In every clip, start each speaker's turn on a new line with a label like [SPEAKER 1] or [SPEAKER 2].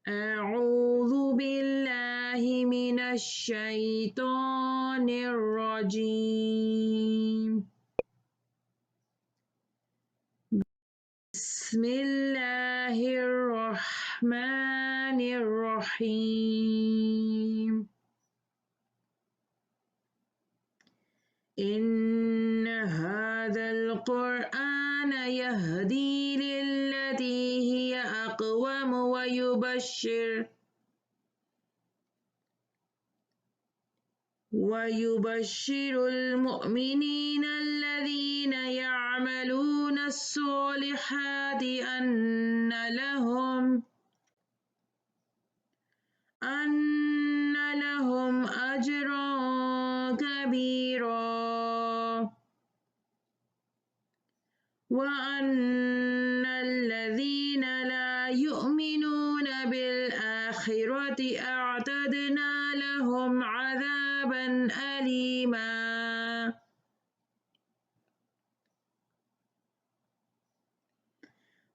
[SPEAKER 1] أعوذ بالله من الشيطان الرجيم. بسم الله الرحمن الرحيم. إن هذا القرآن يهدي للتي هي أقوم ويبشر المؤمنين الذين يعملون الصالحات أن لهم أجرا كبيرا، وأن الذين لا يؤمنون بالآخرة أعتدنا لهم عذابا أليما.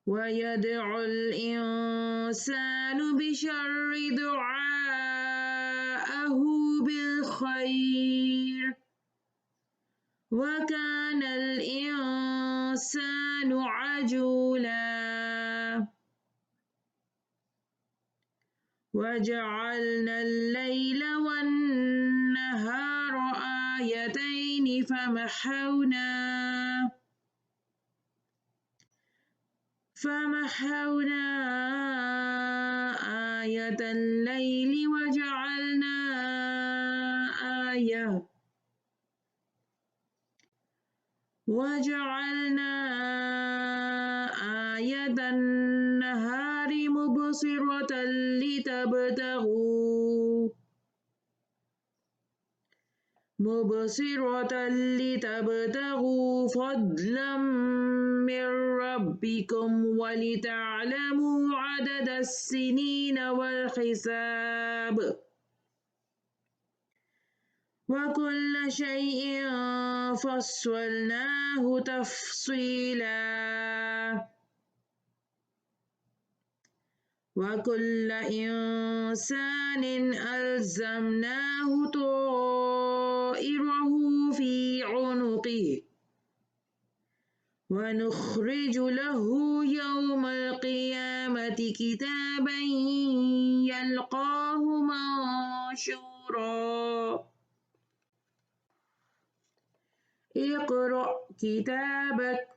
[SPEAKER 1] ويدعو الإنسان بشر دعاءه بالخير، وكان الإنسان عجولا. وجعلنا الليل والنهار آيتين فمحونا آية الليل وجعلنا آية النهار مبصرة لتبتغوا فضلا من ربكم ولتعلموا عدد السنين والحساب، وكل شيء فصلناه تفصيلا. وكل إنسان ألزمناه طائره في عنقه، ونخرج له يوم القيامة كتابا يلقاه منشورا. اقرأ كتابك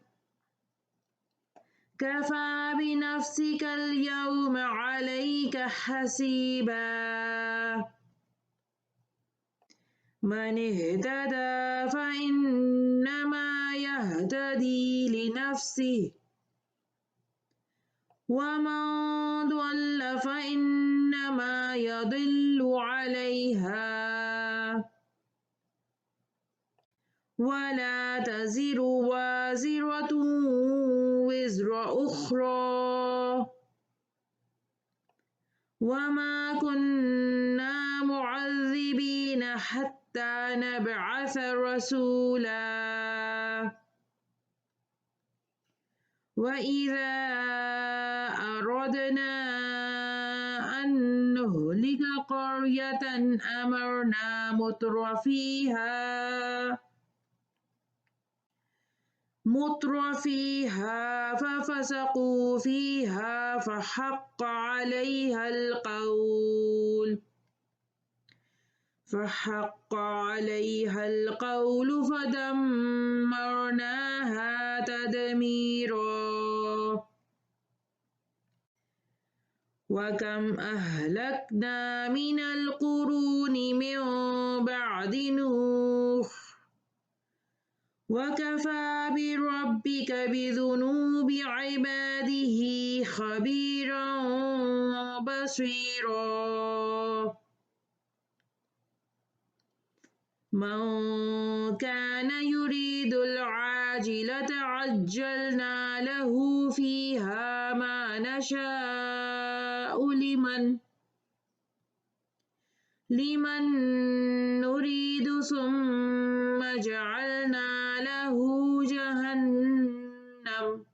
[SPEAKER 1] كفى بنفسك اليوم عليك حسيبا. من اهتدى فإنما يهتدي لنفسه، ومن ضل فإنما يضل عليها، ولا تزر وازرة وزر أخرى، وما كنا معذبين حتى نبعث رسولا. وإذا أردنا أن نهلك قرية أمرنا مترفيها ففسقوا فيها فحق عليها القول فدمرناها تدميرا. وكم أهلكنا من القرون من بعد نوح، وكفى بربك بذنوب عباده خبيرا بصيرا. من كان يريد العاجلة عجلنا له فيها ما نشاء لمن نريد ثم جعلنا له جهنم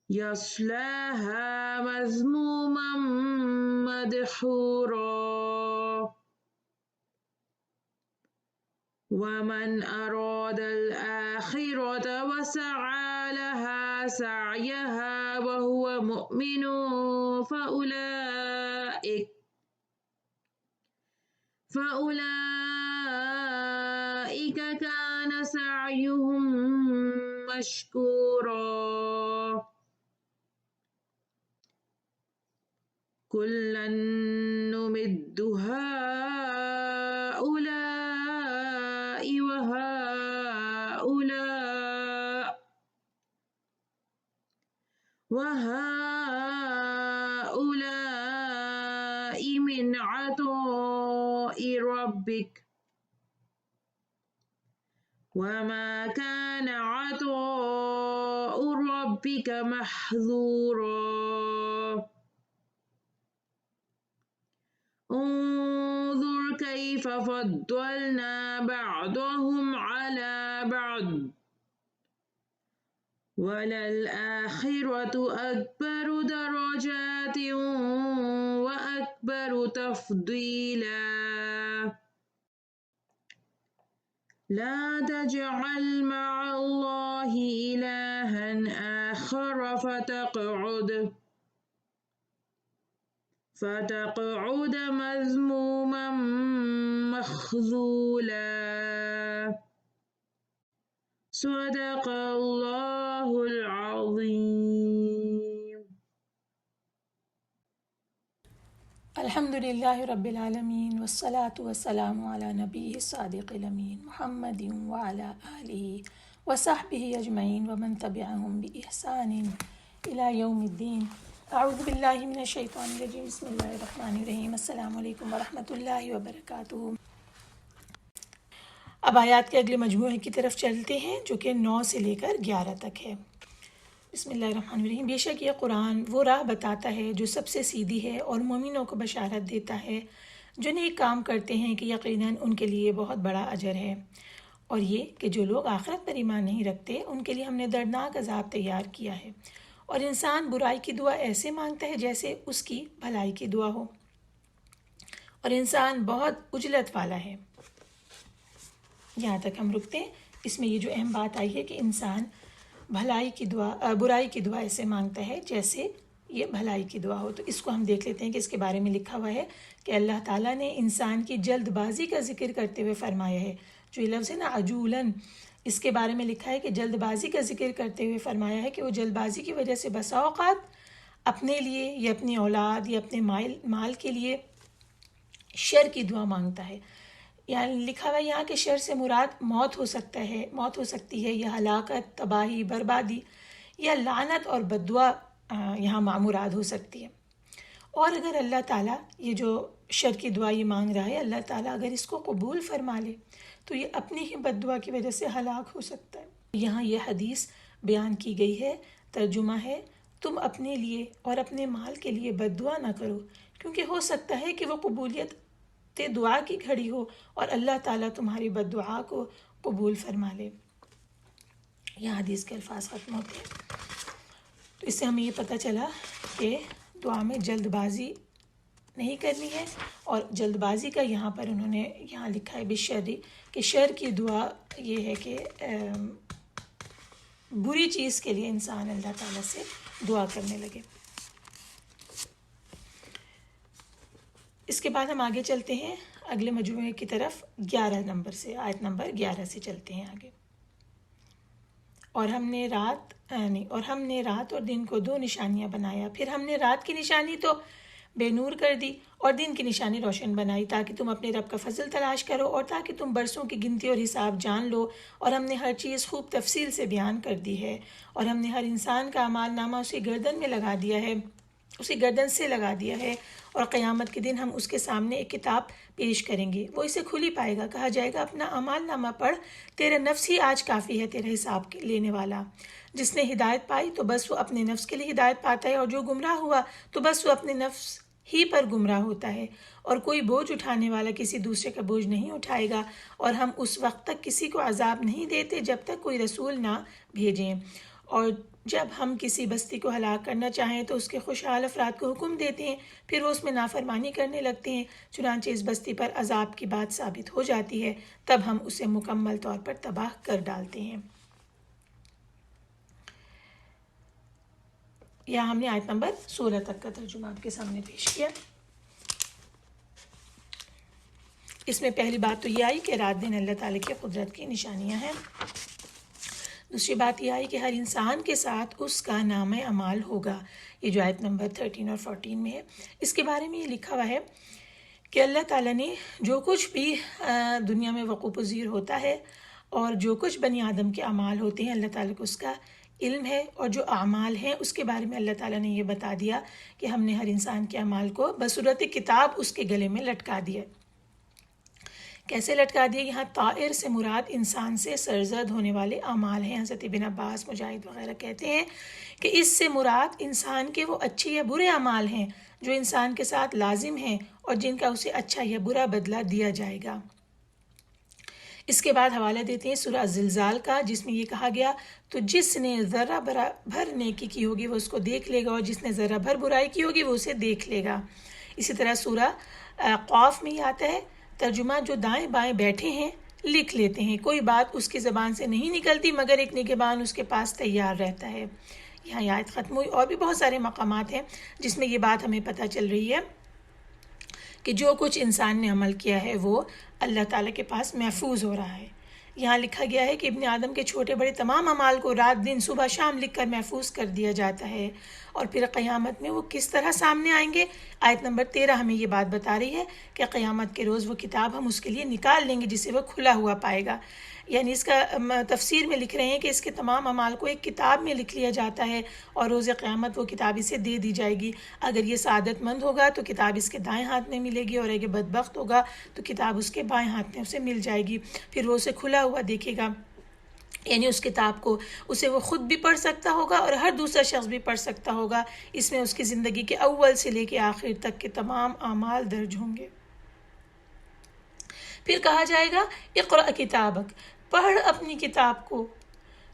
[SPEAKER 1] يصلاها مذموما مدحورا ومن أراد الآخرة وسعى لها سعيها وهو مؤمن فأولئك كان سعيهم مشكورا كلا نمد هؤلاء وهؤلاء من عطاء ربك وما كان عطاء ربك محظورا انظر كيف فضلنا بعضهم على بعض وللآخرة أكبر درجات وأكبر تفضيلا لا تجعل مع الله إلها آخر فتقعد مذموما مخذولا صدق الله العظيم.
[SPEAKER 2] الحمد لله رب العالمين والصلاة والسلام على نبيه الصادق الأمين محمد وعلى آله وصحبه أجمعين ومن تبعهم بإحسان إلى يوم الدين. اعوذ باللہ من الشیطان الرجیم بسم اللہ الرحمن الرحیم السلام علیکم ورحمۃ اللہ وبرکاتہ. اب آیات کے اگلے مجموعے کی طرف چلتے ہیں جو کہ 9 سے لے کر 11 تک ہے. بسم اللہ الرحمن الرحیم. بے شک یہ قرآن وہ راہ بتاتا ہے جو سب سے سیدھی ہے اور مومنوں کو بشارت دیتا ہے جو نیک کام کرتے ہیں کہ یقیناً ان کے لیے بہت بڑا اجر ہے، اور یہ کہ جو لوگ آخرت پر ایمان نہیں رکھتے ان کے لیے ہم نے دردناک عذاب تیار کیا ہے. اور انسان برائی کی دعا ایسے مانگتا ہے جیسے اس کی بھلائی کی دعا ہو، اور انسان بہت عجلت والا ہے. یہاں تک ہم رکتے ہیں. اس میں یہ جو اہم بات آئی ہے کہ انسان برائی کی دعا ایسے مانگتا ہے جیسے یہ بھلائی کی دعا ہو. تو اس کو ہم دیکھ لیتے ہیں کہ اس کے بارے میں لکھا ہوا ہے کہ اللہ تعالیٰ نے انسان کی جلد بازی کا ذکر کرتے ہوئے فرمایا ہے. جو یہ لفظ ہے نا عجولن، اس کے بارے میں لکھا ہے کہ جلد بازی کا ذکر کرتے ہوئے فرمایا ہے کہ وہ جلد بازی کی وجہ سے بسا اوقات اپنے لیے یا اپنی اولاد یا اپنے مال کے لیے شر کی دعا مانگتا ہے. یعنی لکھا ہوا یہاں کہ شر سے مراد موت ہو سکتی ہے یا ہلاکت، تباہی، بربادی یا لعنت اور بددعا یہاں مراد ہو سکتی ہے. اور اگر اللہ تعالیٰ یہ جو شر کی دعا یہ مانگ رہا ہے، اللہ تعالیٰ اگر اس کو قبول فرما لے تو یہ اپنی ہی بددعا کی وجہ سے ہلاک ہو سکتا ہے. یہاں یہ حدیث بیان کی گئی ہے، ترجمہ ہے تم اپنے لیے اور اپنے مال کے لیے بددعا نہ کرو، کیونکہ ہو سکتا ہے کہ وہ قبولیت دعا کی گھڑی ہو اور اللہ تعالیٰ تمہاری بددعا کو قبول فرما لے. یہاں حدیث کے الفاظ ختم ہوتے ہیں. تو اس سے ہمیں یہ پتہ چلا کہ دعا میں جلد بازی نہیں کرنی ہے، اور جلد بازی کا یہاں پر انہوں نے یہاں لکھا ہے بشری کہ شر کی دعا یہ ہے کہ بری چیز کے لیے انسان اللہ تعالیٰ سے دعا کرنے لگے. اس کے بعد ہم آگے چلتے ہیں اگلے مجموعے کی طرف 11 نمبر سے، آیت نمبر 11 سے چلتے ہیں آگے. اور ہم نے رات اور دن کو 2 نشانیاں بنایا، پھر ہم نے رات کی نشانی تو بے نور کر دی اور دن کی نشانی روشن بنائی، تاکہ تم اپنے رب کا فضل تلاش کرو اور تاکہ تم برسوں کی گنتی اور حساب جان لو. اور ہم نے ہر چیز خوب تفصیل سے بیان کر دی ہے، اور ہم نے ہر انسان کا اعمال نامہ اسی گردن سے لگا دیا ہے، اور قیامت کے دن ہم اس کے سامنے ایک کتاب پیش کریں گے، وہ اسے کھلی پائے گا. کہا جائے گا اپنا اعمال نامہ پڑھ، تیرا نفس ہی آج کافی ہے تیرا حساب لینے والا. جس نے ہدایت پائی تو بس وہ اپنے نفس کے لیے ہدایت پاتا ہے، اور جو گمراہ ہوا تو بس وہ اپنے نفس ہی پر گمراہ ہوتا ہے. اور کوئی بوجھ اٹھانے والا کسی دوسرے کا بوجھ نہیں اٹھائے گا، اور ہم اس وقت تک کسی کو عذاب نہیں دیتے جب تک کوئی رسول نہ بھیجیں. اور جب ہم کسی بستی کو ہلاک کرنا چاہیں تو اس کے خوشحال افراد کو حکم دیتے ہیں، پھر وہ اس میں نافرمانی کرنے لگتے ہیں، چنانچہ اس بستی پر عذاب کی بات ثابت ہو جاتی ہے، تب ہم اسے مکمل طور پر تباہ کر ڈالتے ہیں۔ یہاں ہم نے آیت نمبر 16 تک کا ترجمہ آپ کے سامنے پیش کیا۔ اس میں پہلی بات تو یہ آئی کہ رات دن اللہ تعالیٰ کی قدرت کی نشانیاں ہیں۔ دوسری بات یہ آئی کہ ہر انسان کے ساتھ اس کا نام اعمال ہوگا، یہ جو آیت نمبر 13 اور 14 میں ہے۔ اس کے بارے میں یہ لکھا ہوا ہے کہ اللہ تعالیٰ نے جو کچھ بھی دنیا میں وقوع پذیر ہوتا ہے اور جو کچھ بنی آدم کے اعمال ہوتے ہیں، اللہ تعالیٰ کو اس کا علم ہے، اور جو اعمال ہیں اس کے بارے میں اللہ تعالیٰ نے یہ بتا دیا کہ ہم نے ہر انسان کے اعمال کو بصورت کتاب اس کے گلے میں لٹکا دیا۔ کیسے لٹکا دیا؟ یہاں طائر سے مراد انسان سے سرزد ہونے والے اعمال ہیں۔ حضرت ابن عباس، مجاہد وغیرہ کہتے ہیں کہ اس سے مراد انسان کے وہ اچھے یا برے اعمال ہیں جو انسان کے ساتھ لازم ہیں اور جن کا اسے اچھا یا برا بدلہ دیا جائے گا۔ اس کے بعد حوالہ دیتے ہیں سورہ زلزال کا، جس میں یہ کہا گیا تو جس نے ذرہ بھر نیکی کی ہوگی وہ اس کو دیکھ لے گا، اور جس نے ذرہ بھر برائی کی ہوگی وہ اسے دیکھ لے گا۔ اسی طرح سورہ قاف میں یہ آتا ہے ترجمہ جو دائیں بائیں بیٹھے ہیں لکھ لیتے ہیں، کوئی بات اس کی زبان سے نہیں نکلتی مگر ایک نگہبان اس کے پاس تیار رہتا ہے۔ یہاں یہ آیت ختم ہوئی۔ اور بھی بہت سارے مقامات ہیں جس میں یہ بات ہمیں پتہ چل رہی ہے کہ جو کچھ انسان نے عمل کیا ہے وہ اللہ تعالیٰ کے پاس محفوظ ہو رہا ہے۔ یہاں لکھا گیا ہے کہ ابن آدم کے چھوٹے بڑے تمام اعمال کو رات دن صبح شام لکھ کر محفوظ کر دیا جاتا ہے، اور پھر قیامت میں وہ کس طرح سامنے آئیں گے۔ آیت نمبر 13 ہمیں یہ بات بتا رہی ہے کہ قیامت کے روز وہ کتاب ہم اس کے لیے نکال لیں گے جسے وہ کھلا ہوا پائے گا۔ یعنی اس کا تفسیر میں لکھ رہے ہیں کہ اس کے تمام اعمال کو ایک کتاب میں لکھ لیا جاتا ہے اور روز قیامت وہ کتاب اسے دے دی جائے گی۔ اگر یہ سعادت مند ہوگا تو کتاب اس کے دائیں ہاتھ میں ملے گی، اور اگر بدبخت ہوگا تو کتاب اس کے بائیں ہاتھ میں اسے مل جائے گی۔ پھر وہ اسے کھلا ہوا دیکھے گا، یعنی اس کتاب کو اسے وہ خود بھی پڑھ سکتا ہوگا اور ہر دوسرا شخص بھی پڑھ سکتا ہوگا۔ اس میں اس کی زندگی کے اول سے لے کے آخر تک کے تمام اعمال درج ہوں گے۔ پھر کہا جائے گا اقرأ کتابک، پڑھ اپنی کتاب کو،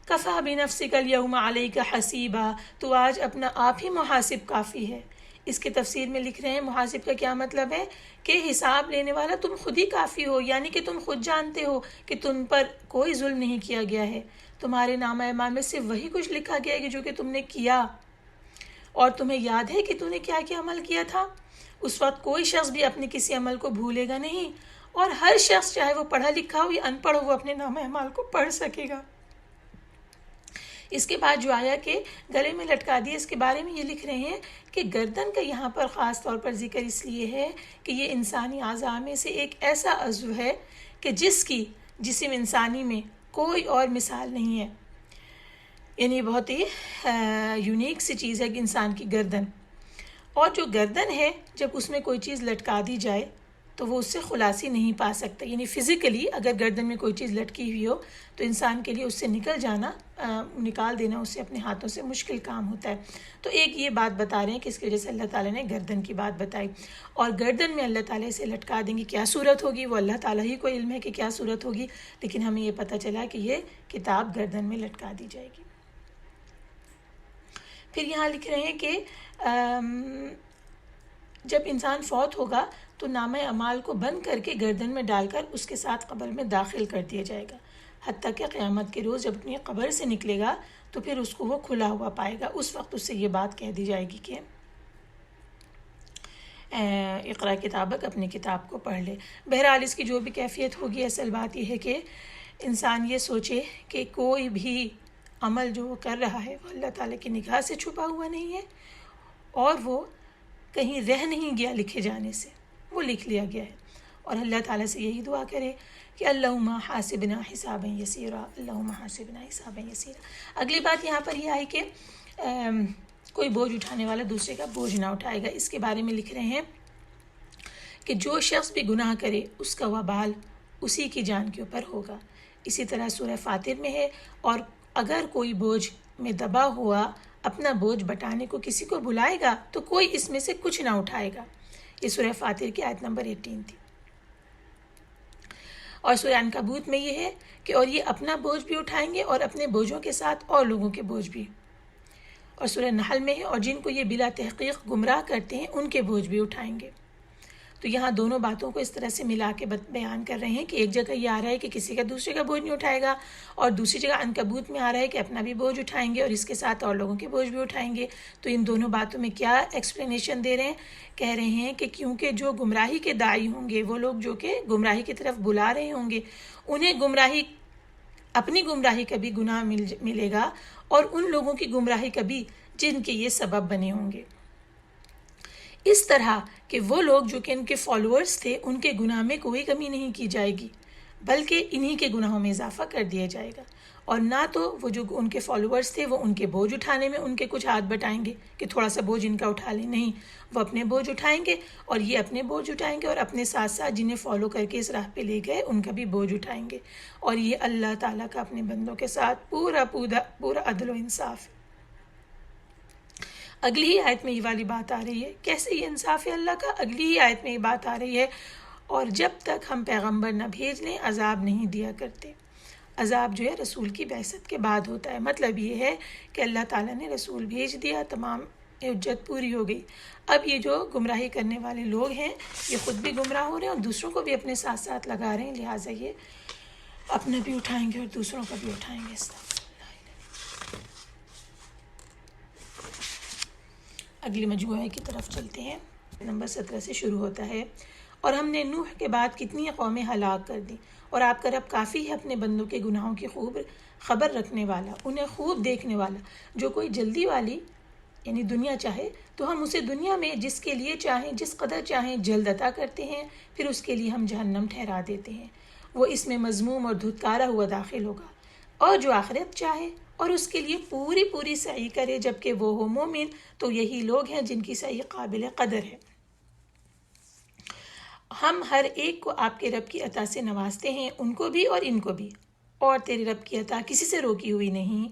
[SPEAKER 2] کفا بنفسک الیوم علیک حسیبا، تو آج اپنا آپ ہی محاسب کافی ہے۔ اس کے تفسیر میں لکھ رہے ہیں محاسب کا کیا مطلب ہے کہ حساب لینے والا تم خود ہی کافی ہو، یعنی کہ تم خود جانتے ہو کہ تم پر کوئی ظلم نہیں کیا گیا ہے، تمہارے نامہ اعمال میں صرف وہی کچھ لکھا گیا ہے کہ جو کہ تم نے کیا، اور تمہیں یاد ہے کہ تم نے کیا کیا عمل کیا تھا۔ اس وقت کوئی شخص بھی اپنے کسی عمل کو بھولے گا نہیں، اور ہر شخص چاہے وہ پڑھا لکھا ہو یا ان پڑھ ہو وہ اپنے نامہ اعمال کو پڑھ سکے گا۔ اس کے بعد جو آیا کہ گلے میں لٹکا دیا، اس کے بارے میں یہ لکھ رہے ہیں کہ گردن کا یہاں پر خاص طور پر ذکر اس لیے ہے کہ یہ انسانی اعضاء میں سے ایک ایسا عضو ہے کہ جس کی جسم انسانی میں کوئی اور مثال نہیں ہے، یعنی بہت ہی یونیک سی چیز ہے کہ انسان کی گردن، اور جو گردن ہے جب اس میں کوئی چیز لٹکا دی جائے تو وہ اس سے خلاصی نہیں پا سکتا، یعنی فزیکلی اگر گردن میں کوئی چیز لٹکی ہوئی ہو تو انسان کے لیے اس سے نکال دینا اس سے اپنے ہاتھوں سے مشکل کام ہوتا ہے۔ تو ایک یہ بات بتا رہے ہیں کہ اس کی وجہ سے اللہ تعالیٰ نے گردن کی بات بتائی، اور گردن میں اللہ تعالیٰ اسے لٹکا دیں گے، کیا صورت ہوگی وہ اللہ تعالیٰ ہی کو علم ہے کہ کیا صورت ہوگی، لیکن ہمیں یہ پتہ چلا کہ یہ کتاب گردن میں لٹکا دی جائے گی۔ پھر یہاں لکھ رہے ہیں کہ جب انسان فوت ہوگا تو نامہ اعمال کو بند کر کے گردن میں ڈال کر اس کے ساتھ قبر میں داخل کر دیا جائے گا، حتیٰ کہ قیامت کے روز جب اپنی قبر سے نکلے گا تو پھر اس کو وہ کھلا ہوا پائے گا۔ اس وقت اس سے یہ بات کہہ دی جائے گی کہ اقرا کتابک، اپنی کتاب کو پڑھ لے۔ بہرحال اس کی جو بھی کیفیت ہوگی، اصل بات یہ ہے کہ انسان یہ سوچے کہ کوئی بھی عمل جو وہ کر رہا ہے وہ اللہ تعالیٰ کی نگاہ سے چھپا ہوا نہیں ہے، اور وہ کہیں رہ نہیں گیا لکھے جانے سے، وہ لکھ لیا گیا ہے۔ اور اللہ تعالیٰ سے یہی دعا کرے کہ اللہم حاسبنا حسابا یسیرا، اللہم حاسبنا حسابا یسیرا۔ اگلی بات یہاں پر یہ آئی کہ کوئی بوجھ اٹھانے والا دوسرے کا بوجھ نہ اٹھائے گا۔ اس کے بارے میں لکھ رہے ہیں کہ جو شخص بھی گناہ کرے اس کا وبال اسی کی جان کے اوپر ہوگا۔ اسی طرح سورہ فاطر میں ہے، اور اگر کوئی بوجھ میں دبا ہوا اپنا بوجھ بٹانے کو کسی کو بلائے گا تو کوئی اس میں سے کچھ نہ اٹھائے گا۔ یہ سورہ فاطر کی آیت نمبر 18 تھی۔ اور سورہ عنکبوت میں یہ ہے کہ اور یہ اپنا بوجھ بھی اٹھائیں گے اور اپنے بوجھوں کے ساتھ اور لوگوں کے بوجھ بھی۔ اور سورہ نحل میں ہے اور جن کو یہ بلا تحقیق گمراہ کرتے ہیں ان کے بوجھ بھی اٹھائیں گے. تو یہاں دونوں باتوں کو اس طرح سے ملا کے بیان کر رہے ہیں کہ ایک جگہ یہ آ رہا ہے کہ کسی کا دوسرے کا بوجھ نہیں اٹھائے گا، اور دوسری جگہ عنکبوت میں آ رہا ہے کہ اپنا بھی بوجھ اٹھائیں گے اور اس کے ساتھ اور لوگوں کے بوجھ بھی اٹھائیں گے. تو ان دونوں باتوں میں کیا ایکسپلینیشن دے رہے ہیں؟ کہہ رہے ہیں کہ کیونکہ جو گمراہی کے داعی ہوں گے، وہ لوگ جو کہ گمراہی کی طرف بلا رہے ہوں گے، انہیں اپنی گمراہی کا بھی گناہ ملے گا، اور ان لوگوں کی گمراہی کا بھی جن کے یہ سبب بنے ہوں گے. اس طرح کہ وہ لوگ جو کہ ان کے فالوورز تھے ان کے گناہ میں کوئی کمی نہیں کی جائے گی، بلکہ انہی کے گناہوں میں اضافہ کر دیا جائے گا. اور نہ تو وہ جو ان کے فالوورز تھے وہ ان کے بوجھ اٹھانے میں ان کے کچھ ہاتھ بٹائیں گے کہ تھوڑا سا بوجھ ان کا اٹھا لیں، نہیں، وہ اپنے بوجھ اٹھائیں گے اور یہ اپنے بوجھ اٹھائیں گے، اور اپنے ساتھ ساتھ جنہیں فالو کر کے اس راہ پہ لے گئے ان کا بھی بوجھ اٹھائیں گے. اور یہ اللہ تعالیٰ کا اپنے بندوں کے ساتھ پورا عدل و انصاف ہے. اگلی ہی آیت میں یہ والی بات آ رہی ہے. کیسے یہ انصاف ہے اللہ کا؟ اگلی ہی آیت میں یہ بات آ رہی ہے، اور جب تک ہم پیغمبر نہ بھیج لیں عذاب نہیں دیا کرتے. عذاب جو ہے رسول کی بعثت کے بعد ہوتا ہے. مطلب یہ ہے کہ اللہ تعالیٰ نے رسول بھیج دیا، تمام حجت پوری ہو گئی. اب یہ جو گمراہی کرنے والے لوگ ہیں یہ خود بھی گمراہ ہو رہے ہیں اور دوسروں کو بھی اپنے ساتھ ساتھ لگا رہے ہیں، لہٰذا یہ اپنا بھی اٹھائیں گے اور دوسروں کا بھی اٹھائیں گے. اگلی مجموعے کی طرف چلتے ہیں. نمبر 17 سے شروع ہوتا ہے، اور ہم نے نوح کے بعد کتنی قومیں ہلاک کر دیں، اور آپ کا رب کافی ہے اپنے بندوں کے گناہوں کی خوب خبر رکھنے والا، انہیں خوب دیکھنے والا. جو کوئی جلدی والی یعنی دنیا چاہے تو ہم اسے دنیا میں جس کے لیے چاہیں جس قدر چاہیں جلد عطا کرتے ہیں، پھر اس کے لیے ہم جہنم ٹھہرا دیتے ہیں، وہ اس میں مذموم اور دھتکارا ہوا داخل ہوگا. اور جو آخرت چاہے اور اس کے لیے پوری سعی کرے جبکہ وہ ہو مومن، تو یہی لوگ ہیں جن کی سعی قابل قدر ہے. ہم ہر ایک کو آپ کے رب کی عطا سے نوازتے ہیں، ان کو بھی اور ان کو بھی، اور تیرے رب کی عطا کسی سے روکی ہوئی نہیں.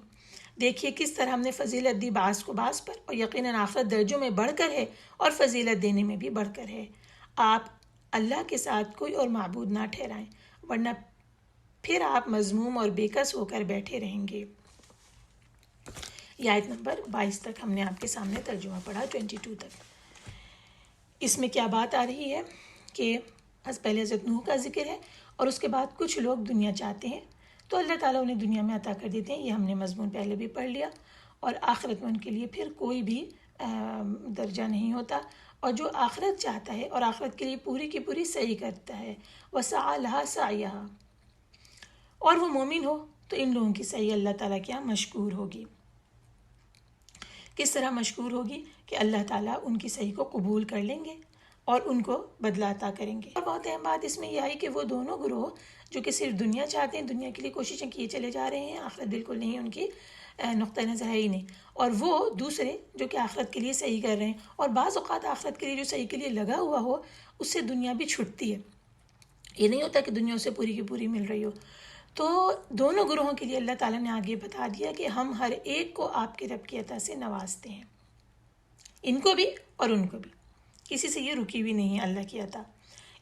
[SPEAKER 2] دیکھیے کس طرح ہم نے فضیلت دی بعض کو بعض پر، اور یقیناً آخرت درجوں میں بڑھ کر ہے اور فضیلت دینے میں بھی بڑھ کر ہے. آپ اللہ کے ساتھ کوئی اور معبود نہ ٹھہرائیں، ورنہ پھر آپ مذموم اور بےکس ہو کر بیٹھے رہیں گے. یہ آیت نمبر 22 تک ہم نے آپ کے سامنے ترجمہ پڑھا، 22 تک. اس میں کیا بات آ رہی ہے کہ پہلے حضرت نوح کا ذکر ہے، اور اس کے بعد کچھ لوگ دنیا چاہتے ہیں تو اللہ تعالیٰ انہیں دنیا میں عطا کر دیتے ہیں. یہ ہم نے مضمون پہلے بھی پڑھ لیا. اور آخرت میں ان کے لیے پھر کوئی بھی درجہ نہیں ہوتا. اور جو آخرت چاہتا ہے اور آخرت کے لیے پوری کی پوری سعی کرتا ہے، وَسَعَى لَهَا سَعْيَهَا، اور وہ مومن ہو تو ان لوگوں کی سعی اللہ تعالیٰ کیا مشکور ہوگی. کس طرح مشکور ہوگی؟ کہ اللہ تعالیٰ ان کی سعی کو قبول کر لیں گے اور ان کو بدلہ عطا کریں گے. اور بہت اہم بات اس میں یہ آئی کہ وہ دونوں گروہ جو کہ صرف دنیا چاہتے ہیں، دنیا کے لیے کوششیں کیے چلے جا رہے ہیں، آخرت بالکل نہیں ان کی نقطہ نظر ہے ہی نہیں، اور وہ دوسرے جو کہ آخرت کے لیے صحیح کر رہے ہیں. اور بعض اوقات آخرت کے لیے جو صحیح کے لیے لگا ہوا ہو اس سے دنیا بھی چھٹتی ہے، یہ نہیں ہوتا کہ دنیا اسے پوری کی پوری مل رہی ہو. تو دونوں گروہوں کے لیے اللہ تعالیٰ نے آگے بتا دیا کہ ہم ہر ایک کو آپ کے رب کی عطا سے نوازتے ہیں، ان کو بھی اور ان کو بھی، کسی سے یہ رکی ہوئی نہیں ہے اللہ کی عطا.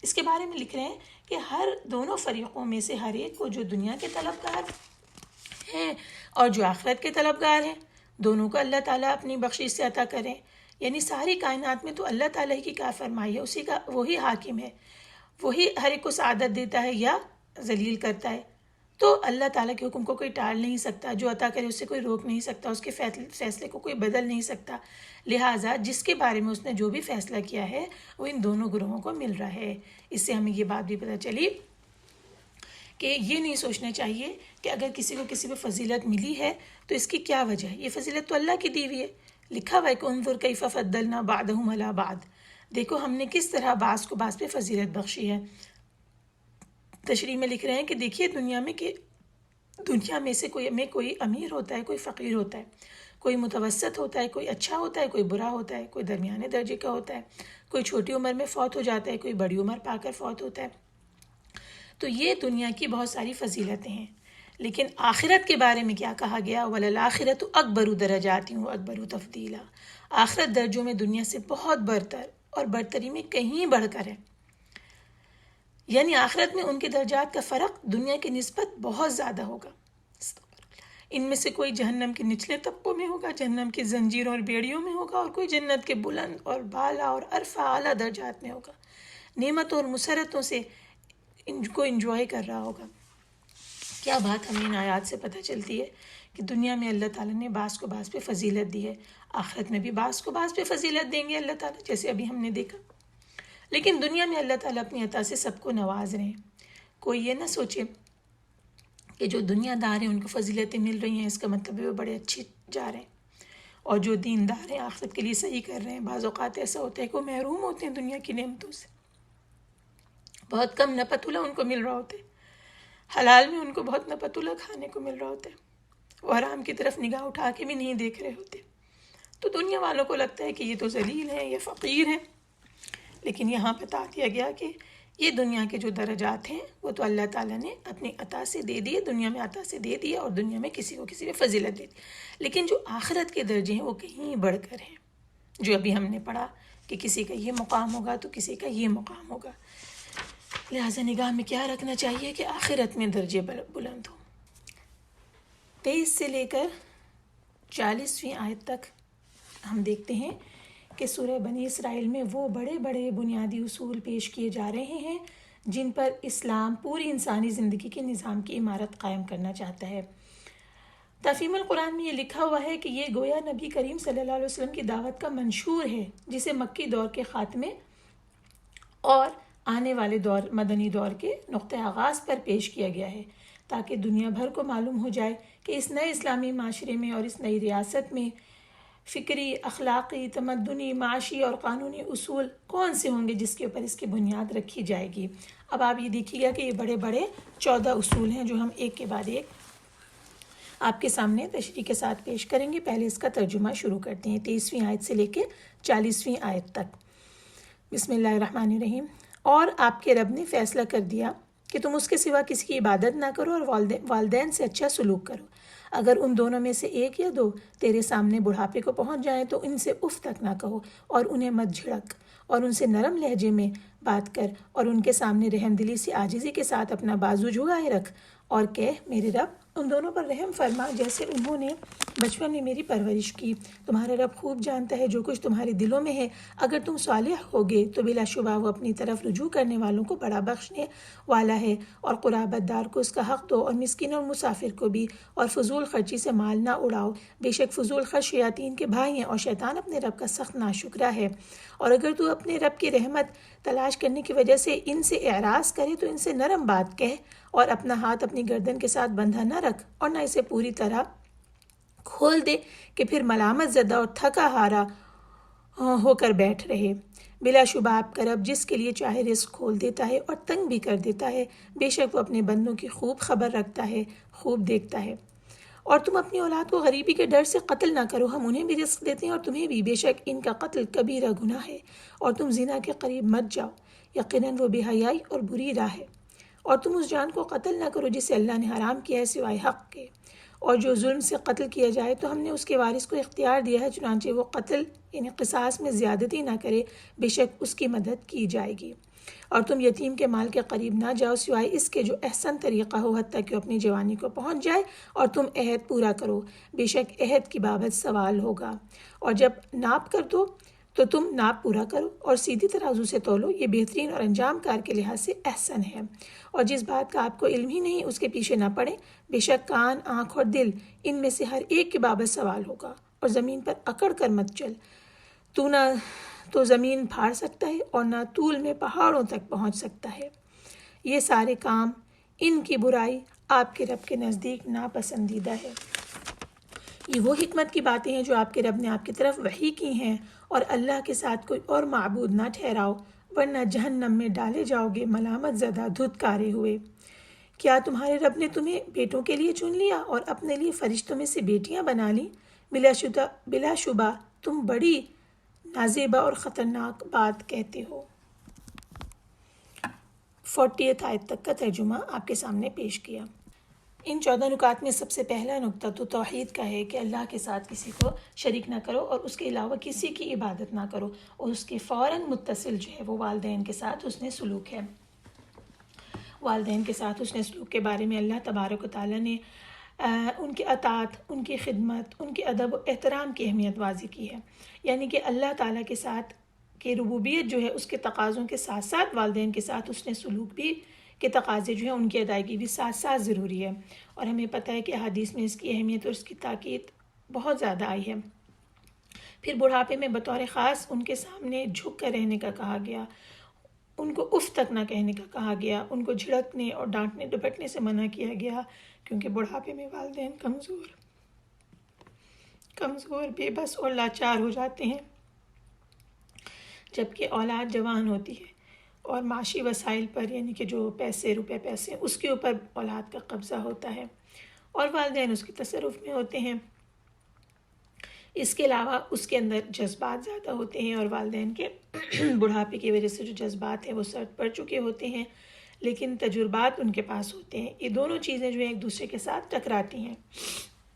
[SPEAKER 2] اس کے بارے میں لکھ رہے ہیں کہ ہر دونوں فریقوں میں سے ہر ایک کو جو دنیا کے طلبگار ہیں اور جو آخرت کے طلبگار ہیں، دونوں کو اللہ تعالیٰ اپنی بخشش سے عطا کریں. یعنی ساری کائنات میں تو اللہ تعالیٰ کی کیا فرمائی ہے، اسی کا وہی حاکم ہے، وہی ہر ایک کو سعادت دیتا ہے یا ذلیل کرتا ہے. تو اللہ تعالیٰ کے حکم کو کوئی ٹال نہیں سکتا، جو عطا کرے اس سے کوئی روک نہیں سکتا، اس کے فیصلے کو کوئی بدل نہیں سکتا. لہٰذا جس کے بارے میں اس نے جو بھی فیصلہ کیا ہے وہ ان دونوں گروہوں کو مل رہا ہے. اس سے ہمیں یہ بات بھی پتہ چلی کہ یہ نہیں سوچنا چاہیے کہ اگر کسی کو کسی پہ فضیلت ملی ہے تو اس کی کیا وجہ ہے. یہ فضیلت تو اللہ کی دی ہوئی ہے. لکھا ہوا ہے کہ انظر کیف فضلنا بعضهم علی بعض، دیکھو ہم نے کس طرح بعض کو بعض پہ فضیلت بخشی ہے. تشریح میں لکھ رہے ہیں کہ دیکھیے دنیا میں سے کوئی امیر ہوتا ہے، کوئی فقیر ہوتا ہے، کوئی متوسط ہوتا ہے، کوئی اچھا ہوتا ہے، کوئی برا ہوتا ہے، کوئی درمیانے درجے کا ہوتا ہے، کوئی چھوٹی عمر میں فوت ہو جاتا ہے، کوئی بڑی عمر پا کر فوت ہوتا ہے. تو یہ دنیا کی بہت ساری فضیلتیں ہیں. لیکن آخرت کے بارے میں کیا کہا گیا؟ وَلَلْآخِرَةُ أَكْبَرُ دَرَجَاتٍ وَأَكْبَرُ تَفْضِيلًا، آخرت درجوں میں دنیا سے بہت برتر اور برتری میں کہیں بڑھ کر ہے. یعنی آخرت میں ان کے درجات کا فرق دنیا کی نسبت بہت زیادہ ہوگا. ان میں سے کوئی جہنم کے نچلے طبقوں میں ہوگا، جہنم کی زنجیروں اور بیڑیوں میں ہوگا، اور کوئی جنت کے بلند اور بالا اور عرفہ اعلیٰ درجات میں ہوگا، نعمتوں اور مسرتوں سے ان کو انجوائے کر رہا ہوگا۔ کیا بات ہمیں ان آیات سے پتہ چلتی ہے کہ دنیا میں اللہ تعالیٰ نے بعض کو بعض پہ فضیلت دی ہے، آخرت میں بھی بعض کو بعض پہ فضیلت دیں گے اللہ تعالیٰ، جیسے ابھی ہم نے دیکھا۔ لیکن دنیا میں اللہ تعالیٰ اپنی عطا سے سب کو نواز رہے ہیں۔ کوئی یہ نہ سوچے کہ جو دنیا دار ہیں ان کو فضیلتیں مل رہی ہیں، اس کا مطلب ہے وہ بڑے اچھے جا رہے ہیں، اور جو دیندار ہیں آخرت کے لیے صحیح کر رہے ہیں، بعض اوقات ایسا ہوتا ہے کہ وہ محروم ہوتے ہیں دنیا کی نعمتوں سے، بہت کم نپتولہ ان کو مل رہا ہوتا ہے، حلال میں ان کو بہت نپتولہ کھانے کو مل رہا ہوتا ہے، وہ حرام کی طرف نگاہ اٹھا کے بھی نہیں دیکھ رہے ہوتے۔ تو دنیا والوں کو لگتا ہے کہ یہ تو ذلیل ہیں، یہ فقیر ہیں، لیکن یہاں بتا دیا گیا کہ یہ دنیا کے جو درجات ہیں وہ تو اللہ تعالیٰ نے اپنی عطا سے دے دیے، دنیا میں عطا سے دے دیے، اور دنیا میں کسی کو کسی پہ فضیلت دے دی، لیکن جو آخرت کے درجے ہیں وہ کہیں بڑھ کر ہیں، جو ابھی ہم نے پڑھا کہ کسی کا یہ مقام ہوگا تو کسی کا یہ مقام ہوگا۔ لہٰذا نگاہ میں کیا رکھنا چاہیے کہ آخرت میں درجے بلند ہوں۔ 23 سے لے کر 40ویں آیت تک ہم دیکھتے ہیں کہ سورہ بنی اسرائیل میں وہ بڑے بڑے بنیادی اصول پیش کیے جا رہے ہیں جن پر اسلام پوری انسانی زندگی کے نظام کی عمارت قائم کرنا چاہتا ہے۔ تفہیم القرآن میں یہ لکھا ہوا ہے کہ یہ گویا نبی کریم صلی اللہ علیہ وسلم کی دعوت کا منشور ہے، جسے مکی دور کے خاتمے اور آنے والے دور مدنی دور کے نقطہ آغاز پر پیش کیا گیا ہے، تاکہ دنیا بھر کو معلوم ہو جائے کہ اس نئے اسلامی معاشرے میں اور اس نئی ریاست میں فکری، اخلاقی، تمدنی، معاشی اور قانونی اصول کون سے ہوں گے جس کے اوپر اس کی بنیاد رکھی جائے گی۔ اب آپ یہ دیکھیے گا کہ یہ بڑے بڑے 14 اصول ہیں جو ہم ایک کے بعد ایک آپ کے سامنے تشریح کے ساتھ پیش کریں گے۔ پہلے اس کا ترجمہ شروع کرتے ہیں 23ویں آیت سے لے کے 40ویں آیت تک۔ بسم اللہ الرحمن الرحیم۔ اور آپ کے رب نے فیصلہ کر دیا کہ تم اس کے سوا کسی کی عبادت نہ کرو اور والدین سے اچھا سلوک کرو۔ اگر ان دونوں میں سے ایک یا دو تیرے سامنے بڑھاپے کو پہنچ جائیں تو ان سے اف تک نہ کہو اور انہیں مت جھڑک، اور ان سے نرم لہجے میں بات کر، اور ان کے سامنے رحم دلی سے عاجزی کے ساتھ اپنا بازو جھکائے رکھ، اور کہہ میرے رب ان دونوں پر رحم فرما جیسے انہوں نے بچپن میں میری پرورش کی۔ تمہارا رب خوب جانتا ہے جو کچھ تمہارے دلوں میں ہے۔ اگر تم صالح ہوگے تو بلا شبہ وہ اپنی طرف رجوع کرنے والوں کو بڑا بخشنے والا ہے۔ اور قرابت دار کو اس کا حق دو، اور مسکین اور مسافر کو بھی، اور فضول خرچی سے مال نہ اڑاؤ، بے شک فضول خرچ شیاطین کے بھائی ہیں، اور شیطان اپنے رب کا سخت ناشکرا ہے۔ اور اگر تو اپنے رب کی رحمت تلاش کرنے کی وجہ سے ان سے اعراض کرے تو ان سے نرم بات کہہ، اور اپنا ہاتھ اپنی گردن کے ساتھ بندھا نہ رکھ، اور نہ اسے پوری طرح کھول دے کہ پھر ملامت زدہ اور تھکا ہارا ہو کر بیٹھ رہے۔ بلا شبہ آپ کا رب جس کے لیے چاہے رزق کھول دیتا ہے اور تنگ بھی کر دیتا ہے، بے شک وہ اپنے بندوں کی خوب خبر رکھتا ہے، خوب دیکھتا ہے۔ اور تم اپنی اولاد کو غریبی کے ڈر سے قتل نہ کرو، ہم انہیں بھی رزق دیتے ہیں اور تمہیں بھی، بے شک ان کا قتل کبیرہ گناہ ہے۔ اور تم زنا کے قریب مت جاؤ، یقیناً وہ بے حیائی اور بری راہ ہے۔ اور تم اس جان کو قتل نہ کرو جسے اللہ نے حرام کیا ہے سوائے حق کے، اور جو ظلم سے قتل کیا جائے تو ہم نے اس کے وارث کو اختیار دیا ہے، چنانچہ وہ قتل یعنی قصاص میں زیادتی نہ کرے، بے شک اس کی مدد کی جائے گی۔ اور تم یتیم کے مال کے قریب نہ جاؤ سوائے اس کے جو احسن طریقہ ہو، حتیٰ کہ اپنی جوانی کو پہنچ جائے، اور تم عہد پورا کرو، بے شک عہد کی بابت سوال ہوگا۔ اور جب ناپ کر دو تو تم ناپ پورا کرو، اور سیدھی ترازو سے تولو، یہ بہترین اور انجام کار کے لحاظ سے احسن ہے۔ اور جس بات کا آپ کو علم ہی نہیں اس کے پیچھے نہ پڑے، بے شک کان، آنکھ اور دل ان میں سے ہر ایک کے بابت سوال ہوگا۔ اور زمین پر اکڑ کر مت چل، تو نہ تو زمین پھاڑ سکتا ہے اور نہ طول میں پہاڑوں تک پہنچ سکتا ہے۔ یہ سارے کام، ان کی برائی آپ کے رب کے نزدیک ناپسندیدہ ہے۔ یہ وہ حکمت کی باتیں ہیں جو آپ کے رب نے آپ کی طرف وحی کی ہیں، اور اللہ کے ساتھ کوئی اور معبود نہ ٹھہراؤ ورنہ جہنم میں ڈالے جاؤ گے ملامت زدہ دھتکارے ہوئے۔ کیا تمہارے رب نے تمہیں بیٹوں کے لیے چن لیا اور اپنے لیے فرشتوں میں سے بیٹیاں بنا لیں؟ بلا شبہ تم بڑی نازیبہ اور خطرناک بات کہتے ہو۔ 40 آیت تک کا ترجمہ آپ کے سامنے پیش کیا۔ ان 14 نکات میں سب سے پہلا نکتہ تو توحید کا ہے کہ اللہ کے ساتھ کسی کو شریک نہ کرو اور اس کے علاوہ کسی کی عبادت نہ کرو، اور اس کے فوراً متصل جو ہے وہ والدین کے ساتھ حسن سلوک ہے۔ والدین کے ساتھ حسن سلوک کے بارے میں اللہ تبارک و تعالیٰ نے ان کے اطاعت، ان کی خدمت، ان کے ادب و احترام کی اہمیت واضح کی ہے. یعنی کہ اللہ تعالیٰ کے ساتھ کہ ربوبیت جو ہے اس کے تقاضوں کے ساتھ ساتھ والدین کے ساتھ حسن سلوک بھی کے تقاضے جو ہیں ان کی ادائیگی بھی ساتھ ساتھ ضروری ہے. اور ہمیں پتہ ہے کہ احادیث میں اس کی اہمیت اور اس کی تاکید بہت زیادہ آئی ہے. پھر بڑھاپے میں بطور خاص ان کے سامنے جھک کر رہنے کا کہا گیا، ان کو اف تک نہ کہنے کا کہا گیا، ان کو جھڑکنے اور ڈانٹنے ڈپٹنے سے منع کیا گیا، کیونکہ بڑھاپے میں والدین کمزور بے بس اور لاچار ہو جاتے ہیں، جبکہ اولاد جوان ہوتی ہے اور معاشی وسائل پر یعنی کہ جو روپے پیسے اس کے اوپر اولاد کا قبضہ ہوتا ہے اور والدین اس کے تصرف میں ہوتے ہیں. اس کے علاوہ اس کے اندر جذبات زیادہ ہوتے ہیں اور والدین کے بڑھاپے کی وجہ سے جو جذبات ہیں وہ سرد پڑ چکے ہوتے ہیں، لیکن تجربات ان کے پاس ہوتے ہیں. یہ دونوں چیزیں جو ہیں ایک دوسرے کے ساتھ ٹکراتی ہیں،